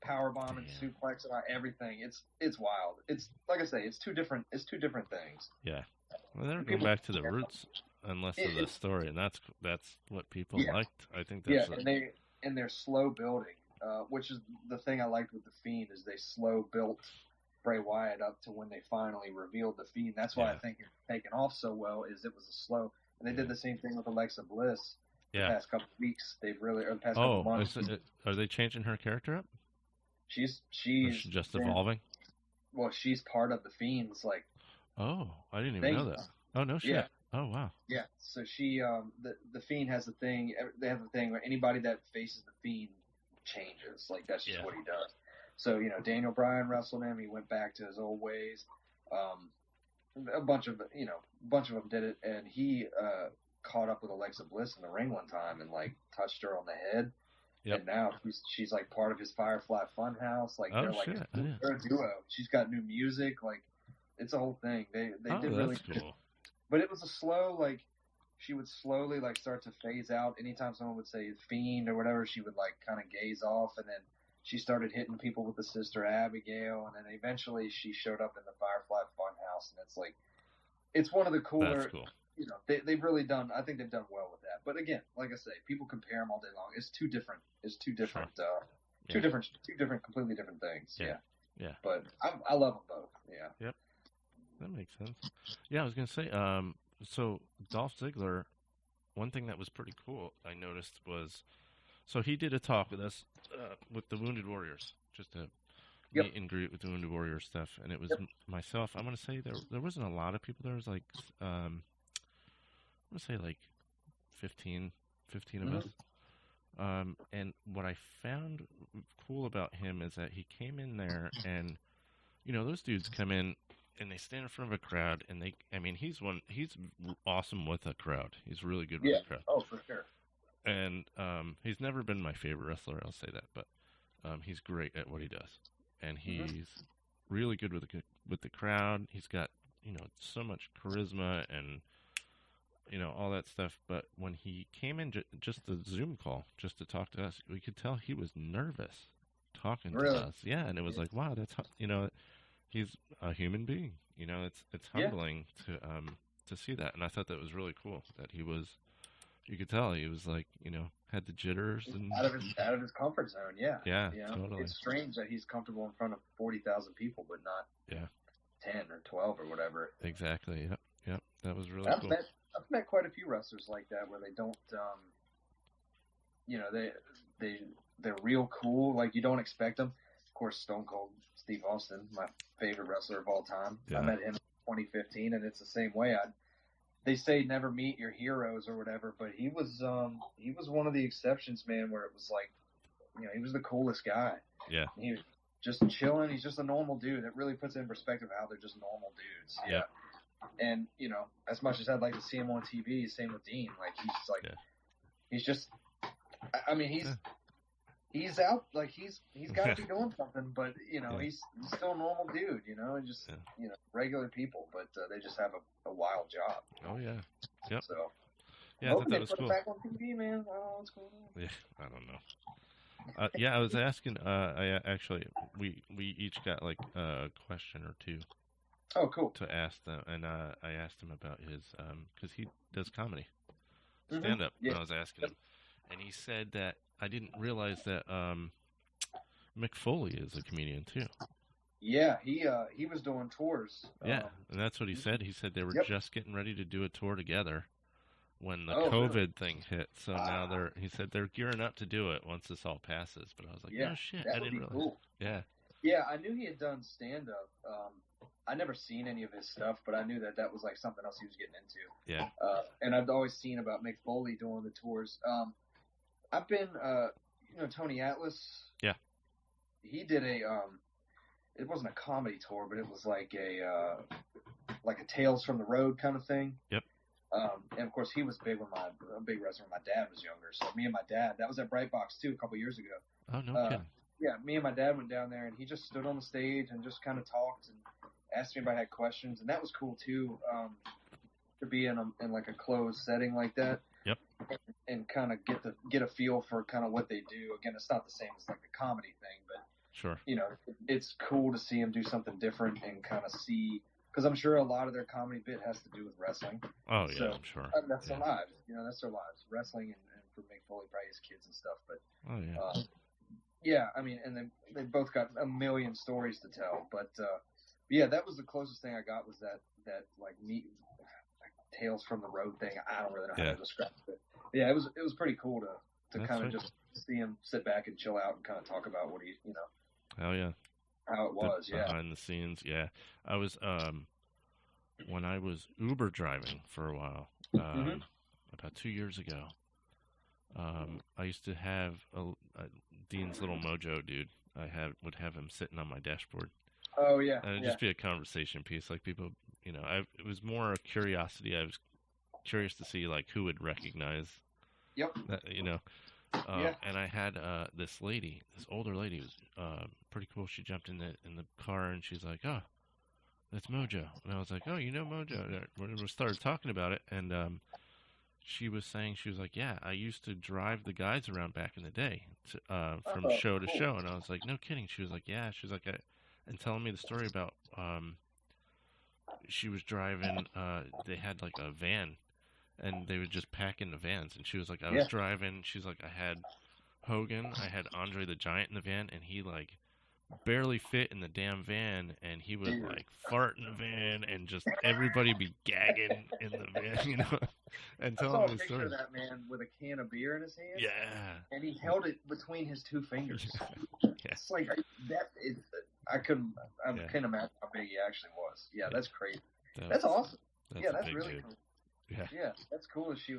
Speaker 3: power bombing, suplexing, everything. It's wild. It's like I say, it's two different things.
Speaker 2: Yeah. Well, they're going back to the roots, unless of the story, and that's what people liked. I think that's
Speaker 3: and they're slow building, which is the thing I liked with the Fiend is they slow built Bray Wyatt up to when they finally revealed the Fiend. That's why I think it's taken off so well. Is it was a slow, and they did the same thing with Alexa Bliss. The past couple of weeks, they've really or the past couple of months.
Speaker 2: Are they changing her character up?
Speaker 3: She's
Speaker 2: just evolving.
Speaker 3: Well, she's part of the Fiend's
Speaker 2: Oh, I didn't even know that. Oh no shit.
Speaker 3: Yeah.
Speaker 2: Oh wow.
Speaker 3: Yeah. So she the Fiend has a thing. They have a thing where anybody that faces the Fiend changes. That's just what he does. So Daniel Bryan wrestled him. He went back to his old ways. A bunch of them did it, and he caught up with Alexa Bliss in the ring one time and touched her on the head. Yep. And now she's part of his Firefly Funhouse. They're a duo. She's got new music. It's a whole thing. They did really
Speaker 2: cool.
Speaker 3: But it was a slow, she would slowly start to phase out. Anytime someone would say Fiend or whatever, she would kind of gaze off, and then she started hitting people with the Sister Abigail, and then eventually she showed up in the Firefly Funhouse, and it's one of the cooler.
Speaker 2: That's cool.
Speaker 3: They've really done. I think they've done well with that. But again, like I say, people compare them all day long. It's two different. Two different, completely different things. Yeah. But I love them both. Yeah.
Speaker 2: Yep. That makes sense. Yeah, I was gonna say. So Dolph Ziggler, one thing that was pretty cool I noticed was, so he did a talk with us with the Wounded Warriors, just a meet and greet with the Wounded Warriors stuff, and it was myself. I'm gonna say there wasn't a lot of people. There was I'm gonna say 15 of us. And what I found cool about him is that he came in there and, those dudes come in and they stand in front of a crowd and he's awesome with a crowd. He's really good with a crowd.
Speaker 3: Oh, for sure.
Speaker 2: And he's never been my favorite wrestler, I'll say that, but he's great at what he does. And he's really good with the crowd. He's got, so much charisma and all that stuff. But when he came in, just the Zoom call, just to talk to us, we could tell he was nervous talking to us. Yeah, and it was wow, that's he's a human being. It's humbling to see that, and I thought that was really cool. That he was, you could tell he was had the jitters and
Speaker 3: out of his comfort zone. Yeah,
Speaker 2: totally.
Speaker 3: It's strange that he's comfortable in front of 40,000 people, but not 10 or 12 or whatever.
Speaker 2: Exactly. Yep. That was really cool.
Speaker 3: I've met quite a few wrestlers like that where they don't, they're real cool. You don't expect them. Of course, Stone Cold Steve Austin, my favorite wrestler of all time. I met him in 2015, and it's the same way. They say never meet your heroes or whatever, but he was one of the exceptions, man. Where it was he was the coolest guy.
Speaker 2: Yeah.
Speaker 3: He was just chilling. He's just a normal dude. It really puts it in perspective how they're just normal dudes.
Speaker 2: Yeah.
Speaker 3: And, as much as I'd like to see him on TV, same with Dean. He's just, he's out, he's got to be doing something, but, he's still a normal dude, and just, regular people, but they just have a wild job.
Speaker 2: Oh, yeah. Yep.
Speaker 3: So.
Speaker 2: Yeah, I thought that was
Speaker 3: put
Speaker 2: cool.
Speaker 3: it back on TV, man. I don't know what's going on.
Speaker 2: Yeah, I don't know. Yeah, I was asking. We each got like a question or two.
Speaker 3: Oh, cool.
Speaker 2: To ask them, and I asked him about his because he does comedy, stand up.
Speaker 3: Yeah.
Speaker 2: And I was asking him, and he said that I didn't realize that Mick Foley is a comedian too.
Speaker 3: Yeah, he was doing tours.
Speaker 2: Yeah, and that's what he said. He said they were just getting ready to do a tour together when the COVID thing hit. So now he said they're gearing up to do it once this all passes. But I was like, no shit, I didn't realize.
Speaker 3: Cool.
Speaker 2: Yeah.
Speaker 3: Yeah, I knew he had done stand up. I never seen any of his stuff, but I knew that was like something else he was getting into.
Speaker 2: Yeah.
Speaker 3: And I've always seen about Mick Foley doing the tours. I've been, Tony Atlas.
Speaker 2: Yeah.
Speaker 3: He did it wasn't a comedy tour, but it was like a Tales from the Road kind of thing.
Speaker 2: Yep.
Speaker 3: And of course he was big when a big wrestler when my dad was younger. So me and my dad, that was at Bright Box too a couple years ago.
Speaker 2: Oh, no kidding.
Speaker 3: Yeah, me and my dad went down there, and he just stood on the stage and just kind of talked and asked me if I had questions, and that was cool too. To be in like a closed setting like that.
Speaker 2: Yep.
Speaker 3: And kind of get a feel for kind of what they do. Again, it's not the same as like the comedy thing, but
Speaker 2: sure.
Speaker 3: It's cool to see them do something different and kind of see, because I'm sure a lot of their comedy bit has to do with wrestling.
Speaker 2: Oh yeah, I'm sure.
Speaker 3: That's their lives. That's their lives. Wrestling and for Mick Foley, probably his kids and stuff. But
Speaker 2: oh yeah.
Speaker 3: Yeah, I mean, and they both got a million stories to tell. But yeah, that was the closest thing I got was that like neat Tales from the Road thing. I don't really know how to describe it. But yeah, it was pretty cool to kind of just see him sit back and chill out and kind of talk about what
Speaker 2: Hell yeah.
Speaker 3: How it was,
Speaker 2: behind the scenes, yeah. I was when I was Uber driving for a while, about 2 years ago. I used to have Dean's little mojo dude. Would have him sitting on my dashboard.
Speaker 3: Oh yeah,
Speaker 2: and it'd just be a conversation piece, like people. It was more a curiosity. I was curious to see like who would recognize.
Speaker 3: Yep.
Speaker 2: That, and I had this older lady, was pretty cool. She jumped in the car and she's like, "Oh, that's Mojo," and I was like, "Oh, you know Mojo?" We started talking about it, and she was saying, she was like, "Yeah, I used to drive the guys around back in the day from show to show," and I was like, "No kidding." She was like, "Yeah," she was like, and telling me the story about she was driving. They had like a van. And they would just pack in the vans. And she was like, I was driving. She's like, I had Hogan. I had Andre the Giant in the van. And he, like, barely fit in the damn van. And he would, like, fart in the van. And just everybody be gagging in the van, And telling the story. I saw a picture
Speaker 3: of that man with a can of beer in his hand.
Speaker 2: Yeah.
Speaker 3: And he held it between his two fingers.
Speaker 2: Yeah.
Speaker 3: It's like, I couldn't imagine how big he actually was. Yeah, that's crazy. That's awesome. That's really cool. Yeah, that's cool. She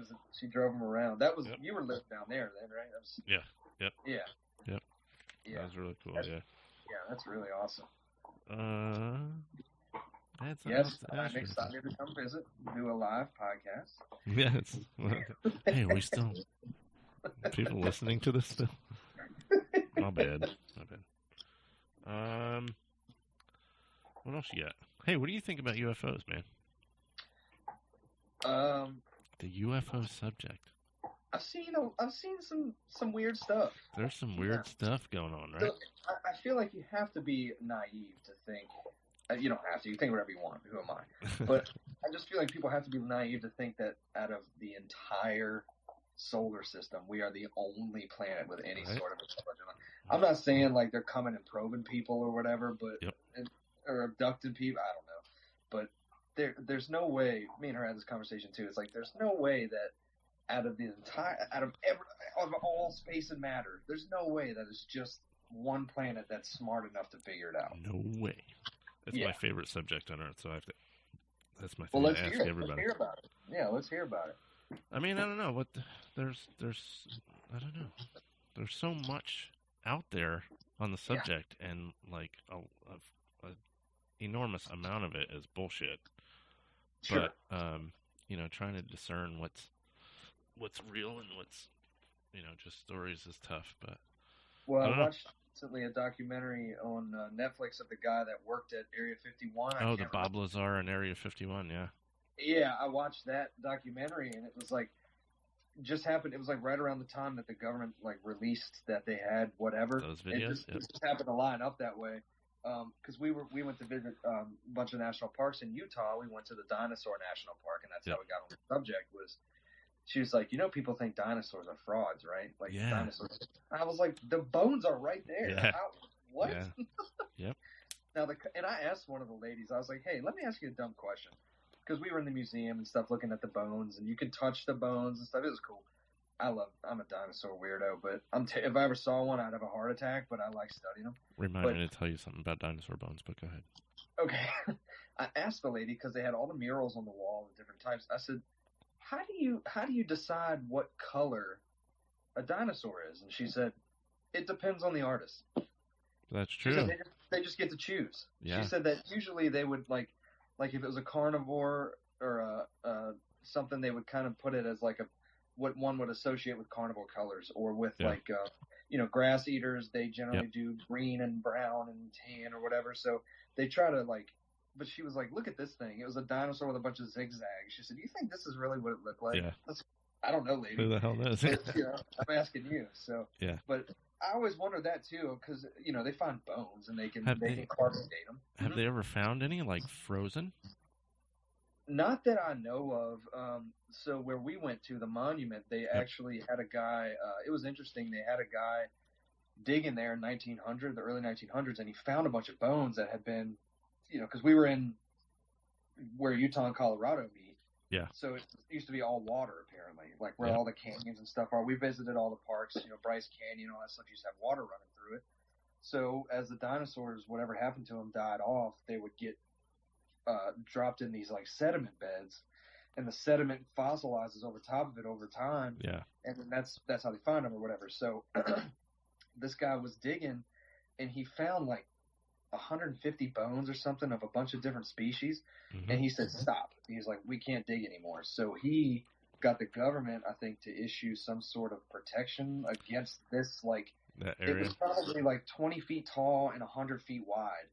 Speaker 3: drove him around. That was you were living down there then, right? That was,
Speaker 2: Yep.
Speaker 3: Yeah.
Speaker 2: That was really cool. Yeah,
Speaker 3: that's really awesome.
Speaker 2: I'm
Speaker 3: excited to come visit, do a live podcast.
Speaker 2: Yes. Hey, are we still people listening to this still? My bad. What else you got? Hey, what do you think about UFOs, man? The UFO subject.
Speaker 3: I've seen some weird stuff.
Speaker 2: There's some weird stuff going on, right?
Speaker 3: So, I feel like you have to be naive to think. You don't have to. You think whatever you want. Who am I? But I just feel like people have to be naive to think that out of the entire solar system, we are the only planet with any sort of intelligence. I'm not saying like they're coming and probing people or whatever, but or abducting people. I don't know, but. There's no way. Me and her had this conversation too. It's like there's no way that out of all space and matter, there's no way that it's just one planet that's smart enough to figure it out.
Speaker 2: No way. That's my favorite subject on Earth. So that's my thing to ask everybody.
Speaker 3: Let's hear about it. Yeah, let's hear about it.
Speaker 2: I mean, I don't know there's I don't know. There's so much out there on the subject, and like a enormous amount of it is bullshit.
Speaker 3: Sure.
Speaker 2: But trying to discern what's real and what's just stories is tough. But
Speaker 3: I watched recently a documentary on Netflix of the guy that worked at Area 51.
Speaker 2: Oh, the Bob Lazar in Area 51, yeah.
Speaker 3: Yeah, I watched that documentary, and it was like just happened. It was like right around the time that the government like released that they had whatever.
Speaker 2: Those videos.
Speaker 3: It just happened to line up that way. Because we went to visit a bunch of national parks in Utah. We went to the Dinosaur National Park, and that's how we got on the subject. She was like, people think dinosaurs are frauds, right? Like dinosaurs. I was like, the bones are right there.
Speaker 2: Yeah.
Speaker 3: What?
Speaker 2: Yeah. Yep.
Speaker 3: Now and I asked one of the ladies. I was like, hey, let me ask you a dumb question, because we were in the museum and stuff, looking at the bones, and you could touch the bones and stuff. It was cool. I'm a dinosaur weirdo, but if I ever saw one, I'd have a heart attack, but I like studying them.
Speaker 2: Remind me to tell you something about dinosaur bones, but go ahead.
Speaker 3: Okay. I asked the lady, because they had all the murals on the wall of different types. I said, how do you decide what color a dinosaur is? And she said, it depends on the artist.
Speaker 2: That's true.
Speaker 3: She said they just get to choose.
Speaker 2: Yeah.
Speaker 3: She said that usually they would like if it was a carnivore or something, they would kind of put it as like what one would associate with carnival colors, or with grass eaters, they generally do green and brown and tan or whatever. So they try to but she was like, look at this thing. It was a dinosaur with a bunch of zigzags. She said, you think this is really what it looked like?
Speaker 2: Yeah.
Speaker 3: I don't know, lady.
Speaker 2: Who the hell knows?
Speaker 3: I'm asking you. So,
Speaker 2: yeah.
Speaker 3: But I always wondered that too, because, they find bones and they can carbon date them.
Speaker 2: Have they ever found any frozen?
Speaker 3: Not that I know of. So where we went to, the monument, they actually had a guy. It was interesting. They had a guy digging there in the early 1900s, and he found a bunch of bones that had been, because we were in where Utah and Colorado meet. Yeah. So it used to be all water, apparently, like where all the canyons and stuff are. We visited all the parks, Bryce Canyon, all that stuff used to have water running through it. So as the dinosaurs, whatever happened to them, died off, they would get dropped in these sediment beds, and the sediment fossilizes over top of it over time. Yeah. And then that's how they find them or whatever. So this guy was digging, and he found 150 bones or something of a bunch of different species. Mm-hmm. And he said, stop. He's like, we can't dig anymore. So he got the government, I think, to issue some sort of protection against this. That area. It was probably 20 feet tall and 100 feet wide.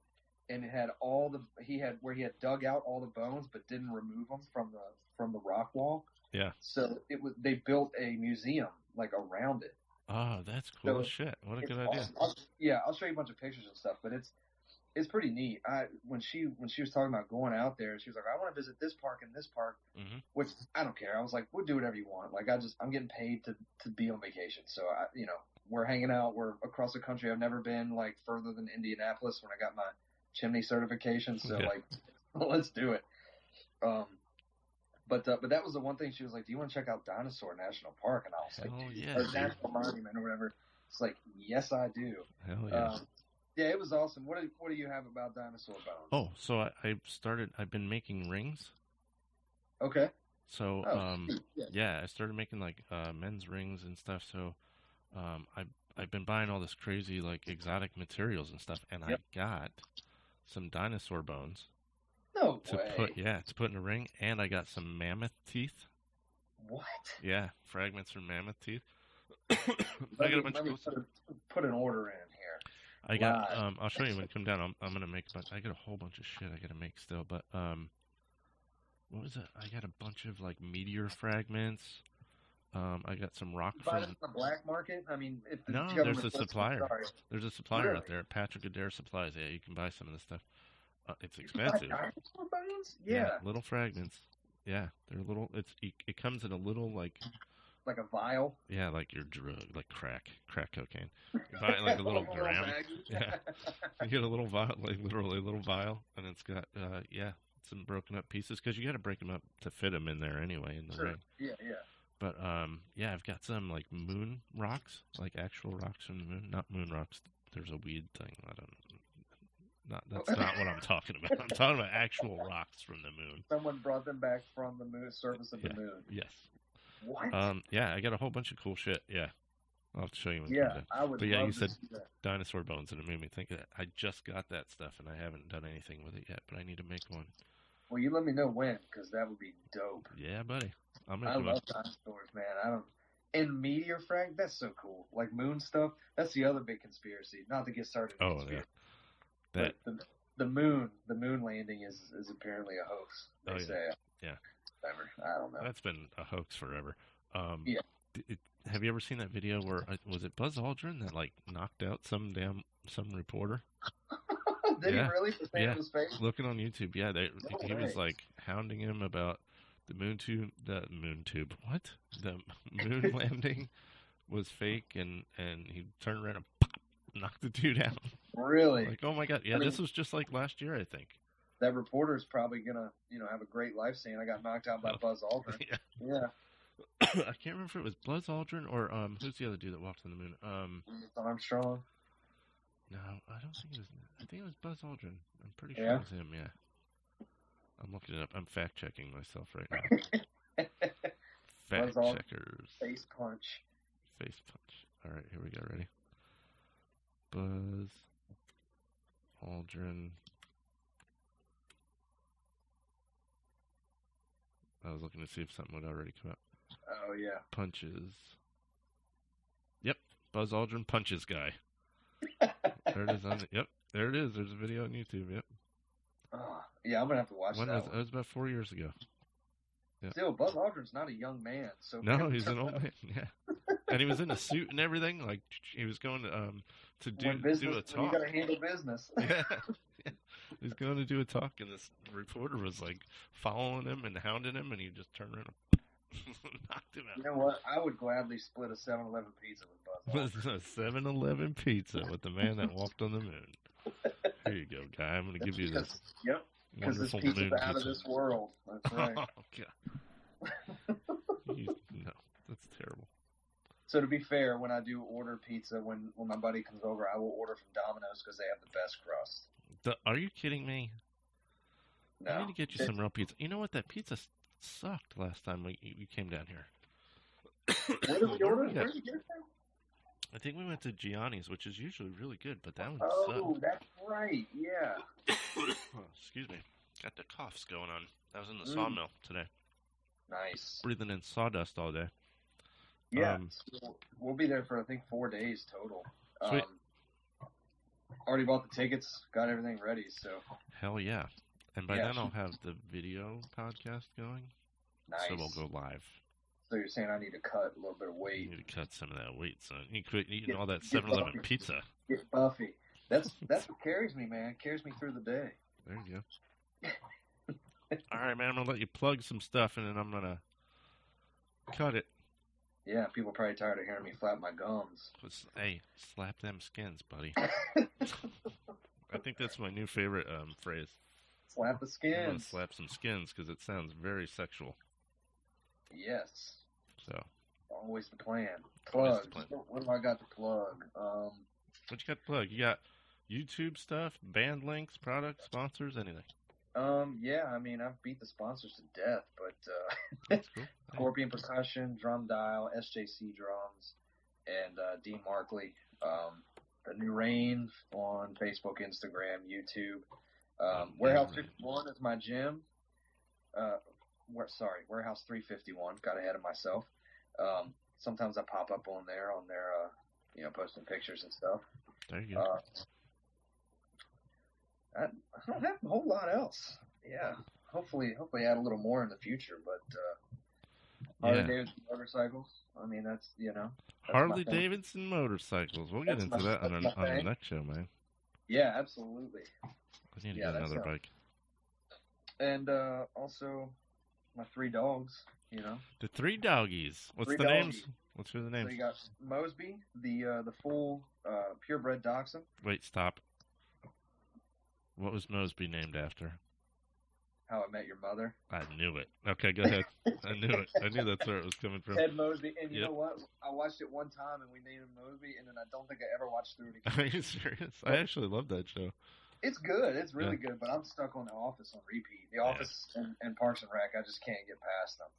Speaker 3: And it had he had dug out all the bones, but didn't remove them from the rock wall. Yeah. So they built a museum around it.
Speaker 2: Oh, that's cool as shit. What a good idea.
Speaker 3: Awesome. I'll show you a bunch of pictures and stuff, but it's pretty neat. When she was talking about going out there, she was like, I want to visit this park and this park, mm-hmm. which I don't care. I was like, we'll do whatever you want. I'm getting paid to be on vacation. So we're hanging out. We're across the country. I've never been further than Indianapolis when I got my chimney certification. So let's do it. But that was the one thing she was like, do you want to check out Dinosaur National Park? And I was like, or National Monument or whatever. It's like, yes, I do. Hell yeah. Yeah, it was awesome. What do you have about dinosaur bones?
Speaker 2: Oh, so I've been making rings.
Speaker 3: Okay.
Speaker 2: So, I started making men's rings and stuff. So, I've been buying all this crazy exotic materials and stuff, and I got some dinosaur bones.
Speaker 3: No way.
Speaker 2: To put in a ring, and I got some mammoth teeth.
Speaker 3: What?
Speaker 2: Yeah, fragments from mammoth teeth. I got a bunch of
Speaker 3: put an order in here.
Speaker 2: I got. I'll show you when you come down. I'm gonna make a bunch. I got a whole bunch of shit I gotta make still. But what was it? I got a bunch of meteor fragments. I got some rock
Speaker 3: from the black market. I mean, if
Speaker 2: there's a supplier. There's a supplier out there at Patrick Adair Supplies. Yeah, you can buy some of this stuff. It's expensive.
Speaker 3: Dinosaur bones? Yeah.
Speaker 2: Little fragments. Yeah, they're little. It comes in a little like
Speaker 3: a vial.
Speaker 2: Yeah, like your drug, like crack cocaine. You buy it a little gram. Yeah, you get a little vial, literally a little vial, and it's got some broken up pieces because you got to break them up to fit them in there anyway in the ring.
Speaker 3: Yeah.
Speaker 2: But I've got some moon rocks, actual rocks from the moon, not moon rocks. There's a weed thing. That's not what I'm talking about. I'm talking about actual rocks from the moon.
Speaker 3: Someone brought them back from the moon, surface of the moon.
Speaker 2: Yes.
Speaker 3: What?
Speaker 2: I got a whole bunch of cool shit. Yeah. I'll have to show you when
Speaker 3: I would.
Speaker 2: But you said dinosaur bones, and it made me think of that. I just got that stuff, and I haven't done anything with it yet, but I need to make one.
Speaker 3: Well, you let me know when, because that would be dope.
Speaker 2: Yeah, buddy.
Speaker 3: I love dinosaurs, man. And meteor frag, that's so cool. Moon stuff, that's the other big conspiracy. Not to get started. But the moon landing is apparently a hoax. They say.
Speaker 2: Yeah.
Speaker 3: Whatever. I don't know.
Speaker 2: That's been a hoax forever. Have you ever seen that video where was it Buzz Aldrin that like knocked out some reporter?
Speaker 3: Did he really? For saying his face?
Speaker 2: Looking on YouTube, yeah, he
Speaker 3: way.
Speaker 2: was like hounding him about the moon landing was fake, and he turned around and pop, knocked the dude out.
Speaker 3: Really?
Speaker 2: Like, oh my god, yeah, this was just like last year, I think.
Speaker 3: That reporter's probably gonna, have a great life saying, "I got knocked out by Buzz Aldrin." Yeah.
Speaker 2: I can't remember if it was Buzz Aldrin or who's the other dude that walked on the moon?
Speaker 3: Armstrong.
Speaker 2: No, I don't think it was. I think it was Buzz Aldrin. I'm pretty sure it was him. Yeah. I'm looking it up. I'm fact checking myself right now. Fact checkers.
Speaker 3: Face punch.
Speaker 2: Face punch. All right, here we go. Ready? Buzz Aldrin. I was looking to see if something would already come up.
Speaker 3: Oh yeah.
Speaker 2: Punches. Yep, Buzz Aldrin punches guy. There it is on the, yep, there it is. There's a video on YouTube. Yep.
Speaker 3: Yeah, I'm gonna have to watch that.
Speaker 2: It was about 4 years ago.
Speaker 3: Yep. Still, Buzz Aldrin's not a young man, so
Speaker 2: no, he's an old man. Yeah, and he was in a suit and everything. Like he was going to do a talk.
Speaker 3: You gotta handle business.
Speaker 2: Yeah. He's going to do a talk, and this reporter was like following him and hounding him, and he just turned around and knocked him out.
Speaker 3: You know what? I would gladly split a 7-Eleven pizza with Buzz Aldrin.
Speaker 2: A 7-Eleven pizza with the man that walked on the moon. Here you go, guy. I'm going to give you this.
Speaker 3: Yep. Because this pizza's out of this world. That's right.
Speaker 2: Oh, God. No, that's terrible.
Speaker 3: So to be fair, when I do order pizza, when my buddy comes over, I will order from Domino's because they have the best crust.
Speaker 2: Are you kidding me?
Speaker 3: No.
Speaker 2: I need to get you some real pizza. You know what? That pizza sucked last time you came down here.
Speaker 3: Where did we order? Where did you get it from?
Speaker 2: I think we went to Gianni's, which is usually really good, but that one sucked.
Speaker 3: Oh, that's right. Yeah.
Speaker 2: Oh, excuse me. Got the coughs going on. I was in the sawmill today.
Speaker 3: Nice.
Speaker 2: Breathing in sawdust all day.
Speaker 3: Yeah. So we'll be there for, I think, 4 days total.
Speaker 2: Sweet.
Speaker 3: Already bought the tickets, got everything ready, so.
Speaker 2: Hell yeah. And by then I'll have the video podcast going.
Speaker 3: Nice.
Speaker 2: So we'll go live.
Speaker 3: So you're saying I need to cut a little bit of weight.
Speaker 2: You need to cut some of that weight, son. You quit eating all that 7-Eleven pizza.
Speaker 3: Get Buffy. That's what carries me, man. It carries me through the day.
Speaker 2: There you go. All right, man. I'm going to let you plug some stuff, and then I'm going to cut it.
Speaker 3: Yeah, people are probably tired of hearing me flap my gums.
Speaker 2: Hey, slap them skins, buddy. I think that's my new favorite phrase.
Speaker 3: Slap the skins.
Speaker 2: I'm going to slap some skins because it sounds very sexual.
Speaker 3: Yes.
Speaker 2: So.
Speaker 3: Always the plan. Plug. What do I got to plug?
Speaker 2: What you got to plug? You got YouTube stuff, band links, products, sponsors, anything?
Speaker 3: Yeah, I mean, I've beat the sponsors to death, but
Speaker 2: That's cool.
Speaker 3: Scorpion Percussion, Drum Dial, SJC Drums, and Dean Markley. The New Rain on Facebook, Instagram, YouTube. Warehouse 51 is my gym. Warehouse 351. Got ahead of myself. Sometimes I pop up on there posting pictures and stuff.
Speaker 2: There you go.
Speaker 3: I don't have a whole lot else. Yeah. Hopefully add a little more in the future, but Harley Davidson motorcycles. I mean, that's
Speaker 2: Harley Davidson motorcycles. We'll get into that on the next show, man.
Speaker 3: Yeah, absolutely.
Speaker 2: I need to get another bike.
Speaker 3: And also my 3 dogs,
Speaker 2: The 3 doggies. What's the names? What's the names?
Speaker 3: So you got Mosby, the full purebred dachshund.
Speaker 2: Wait, stop. What was Mosby named after?
Speaker 3: How I Met Your Mother.
Speaker 2: I knew it. Okay, go ahead. I knew it. I knew that's where it was coming from.
Speaker 3: Ted Mosby. And you know what? I watched it one time and we named him Mosby, and then I don't think I ever watched through it again.
Speaker 2: Are you serious? I actually love that show.
Speaker 3: It's good. It's really good, but I'm stuck on The Office on repeat. The Office and Parks and Rec, I just can't get past them.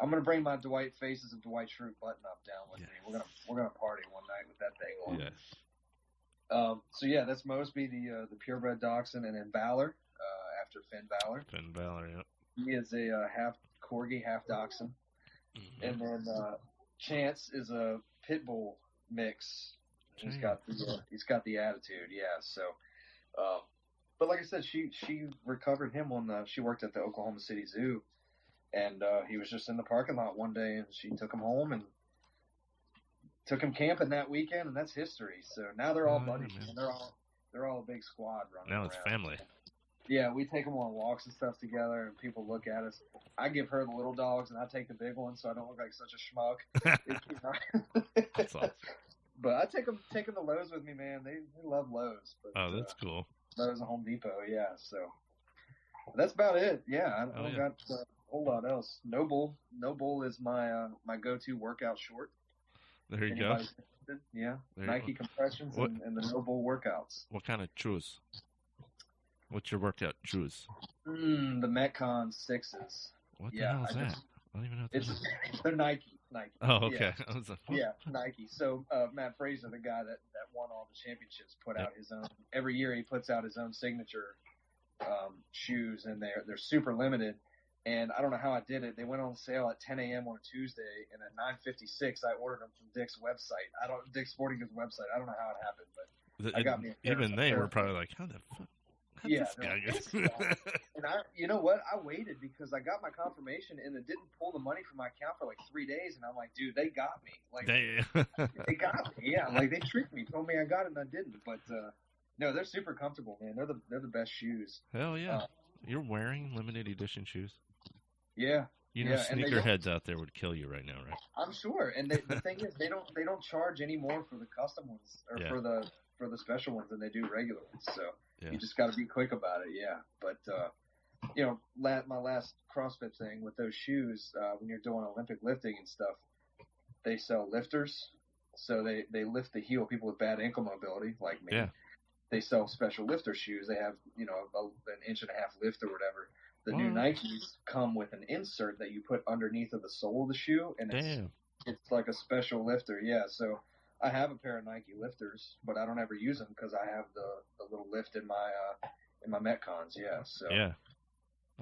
Speaker 3: I'm gonna bring my Dwight Faces of Dwight Schrute button up down with me. We're gonna party one night with that thing on.
Speaker 2: Yes.
Speaker 3: That's Mosby, the purebred dachshund, and then Valor, after Finn Balor.
Speaker 2: Finn Balor, yep.
Speaker 3: He is a half corgi, half dachshund, and then Chance is a pit bull mix. He's got the attitude, yeah. So, but like I said, she recovered him she worked at the Oklahoma City Zoo, And he was just in the parking lot one day, and she took him home and took him camping that weekend, and that's history. So now they're all buddies, and they're all a big squad running
Speaker 2: Now it's
Speaker 3: around.
Speaker 2: family.
Speaker 3: Yeah, we take them on walks and stuff together, and people look at us. I give her the little dogs, and I take the big ones, so I don't look like such a schmuck.
Speaker 2: That's awesome.
Speaker 3: But I take them to Lowe's with me, man. They love Lowe's. But,
Speaker 2: Oh, that's cool.
Speaker 3: Lowe's and Home Depot, yeah. So that's about it. Yeah, I don't got a whole lot else. Noble is my my go-to workout short.
Speaker 2: There you go.
Speaker 3: Yeah,
Speaker 2: there
Speaker 3: Nike compressions and the Noble workouts.
Speaker 2: What kind of shoes? What's your workout shoes?
Speaker 3: The Metcon 6s.
Speaker 2: What the hell is that? I don't even know what that is.
Speaker 3: They're Nike.
Speaker 2: Oh, okay.
Speaker 3: Yeah,
Speaker 2: I was like,
Speaker 3: Nike. So Matt Fraser, the guy that won all the championships, put out his own. Every year he puts out his own signature shoes, and they're super limited. And I don't know how I did it. They went on sale at 10 a.m. on a Tuesday, and at 9:56 I ordered them from Dick's website. Dick's Sporting Goods website. I don't know how it happened, but I got me.
Speaker 2: Even they were probably like, "How the fuck?"
Speaker 3: This guy and you know what? I waited because I got my confirmation, and it didn't pull the money from my account for like 3 days, and I'm like, dude, they got me. Like, they got me. Yeah, like they tricked me, told me I got it, and I didn't. But no, they're super comfortable, man. They're the best shoes.
Speaker 2: Hell yeah! You're wearing limited edition shoes.
Speaker 3: Yeah.
Speaker 2: You know, sneakerheads out there would kill you right now, right?
Speaker 3: I'm sure. And the thing is, they don't charge any more for the custom ones or for the special ones than they do regular ones. So you just got to be quick about it. Yeah. But you know, my last CrossFit thing with those shoes, when you're doing Olympic lifting and stuff, they sell lifters. So they lift the heel. People with bad ankle mobility, like me. Yeah. They sell special lifter shoes. They have, you know, an 1.5 inch lift or whatever. The new Nikes come with an insert that you put underneath of the sole of the shoe, and it's like a special lifter. Yeah, so I have a pair of Nike lifters, but I don't ever use them because I have the little lift in my Metcons. Yeah, so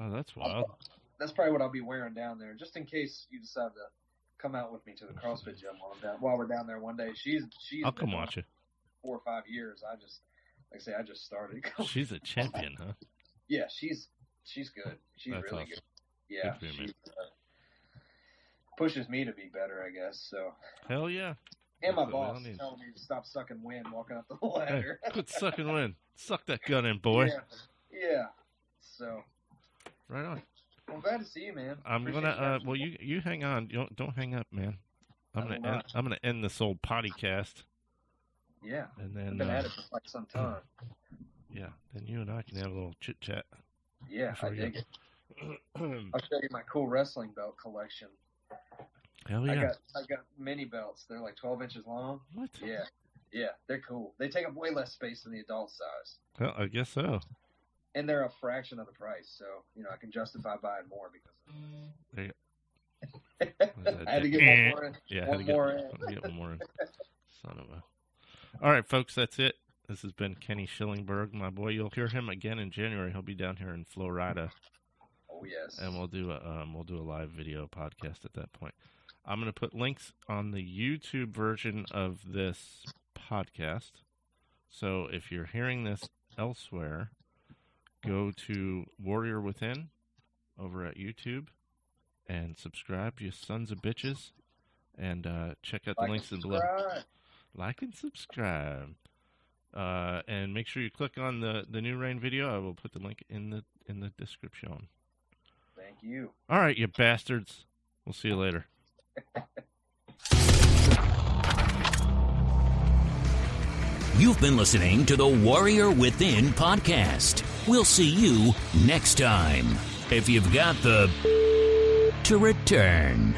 Speaker 2: oh, that's wild.
Speaker 3: That's probably what I'll be wearing down there, just in case you decide to come out with me to the CrossFit gym while we're down there one day. She's
Speaker 2: I'll come watch you.
Speaker 3: 4 or 5 years. I just started.
Speaker 2: She's a champion, huh?
Speaker 3: Yeah, she's good. She's
Speaker 2: That's
Speaker 3: really
Speaker 2: awesome.
Speaker 3: good. Yeah, she pushes me to be better, I guess. So.
Speaker 2: Hell yeah.
Speaker 3: And my boss telling me to stop sucking wind walking up the ladder.
Speaker 2: Hey, quit sucking wind. Suck that gun in, boy.
Speaker 3: Yeah. So.
Speaker 2: Right on.
Speaker 3: I'm glad to see you, man.
Speaker 2: I'm gonna. Well, you hang on. Don't hang up, man. I'm gonna end this old pottycast.
Speaker 3: Yeah.
Speaker 2: And then
Speaker 3: I've been at it for quite some time.
Speaker 2: Yeah. Then you and I can have a little chit chat.
Speaker 3: Yeah, I dig it. I'll show you my cool wrestling belt collection.
Speaker 2: Hell yeah.
Speaker 3: I got mini belts. They're like 12 inches long.
Speaker 2: What?
Speaker 3: Yeah, they're cool. They take up way less space than the adult size.
Speaker 2: Well, I guess so.
Speaker 3: And they're a fraction of the price, so you know I can justify buying more because of it. I had to get one more in.
Speaker 2: Yeah, I had to get one more in. Son of a. All right, folks, that's it. This has been Kenny Shillingburg, my boy. You'll hear him again in January. He'll be down here in Florida.
Speaker 3: Oh yes.
Speaker 2: And we'll do a live video podcast at that point. I'm going to put links on the YouTube version of this podcast. So if you're hearing this elsewhere, go to Warrior Within over at YouTube and subscribe, you sons of bitches. And check out the links below. Like and subscribe. And make sure you click on the New Rain video. I will put the link in the description.
Speaker 3: Thank you.
Speaker 2: All right, you bastards. We'll see you later.
Speaker 1: You've been listening to the Warrior Within podcast. We'll see you next time. If you've got the to return.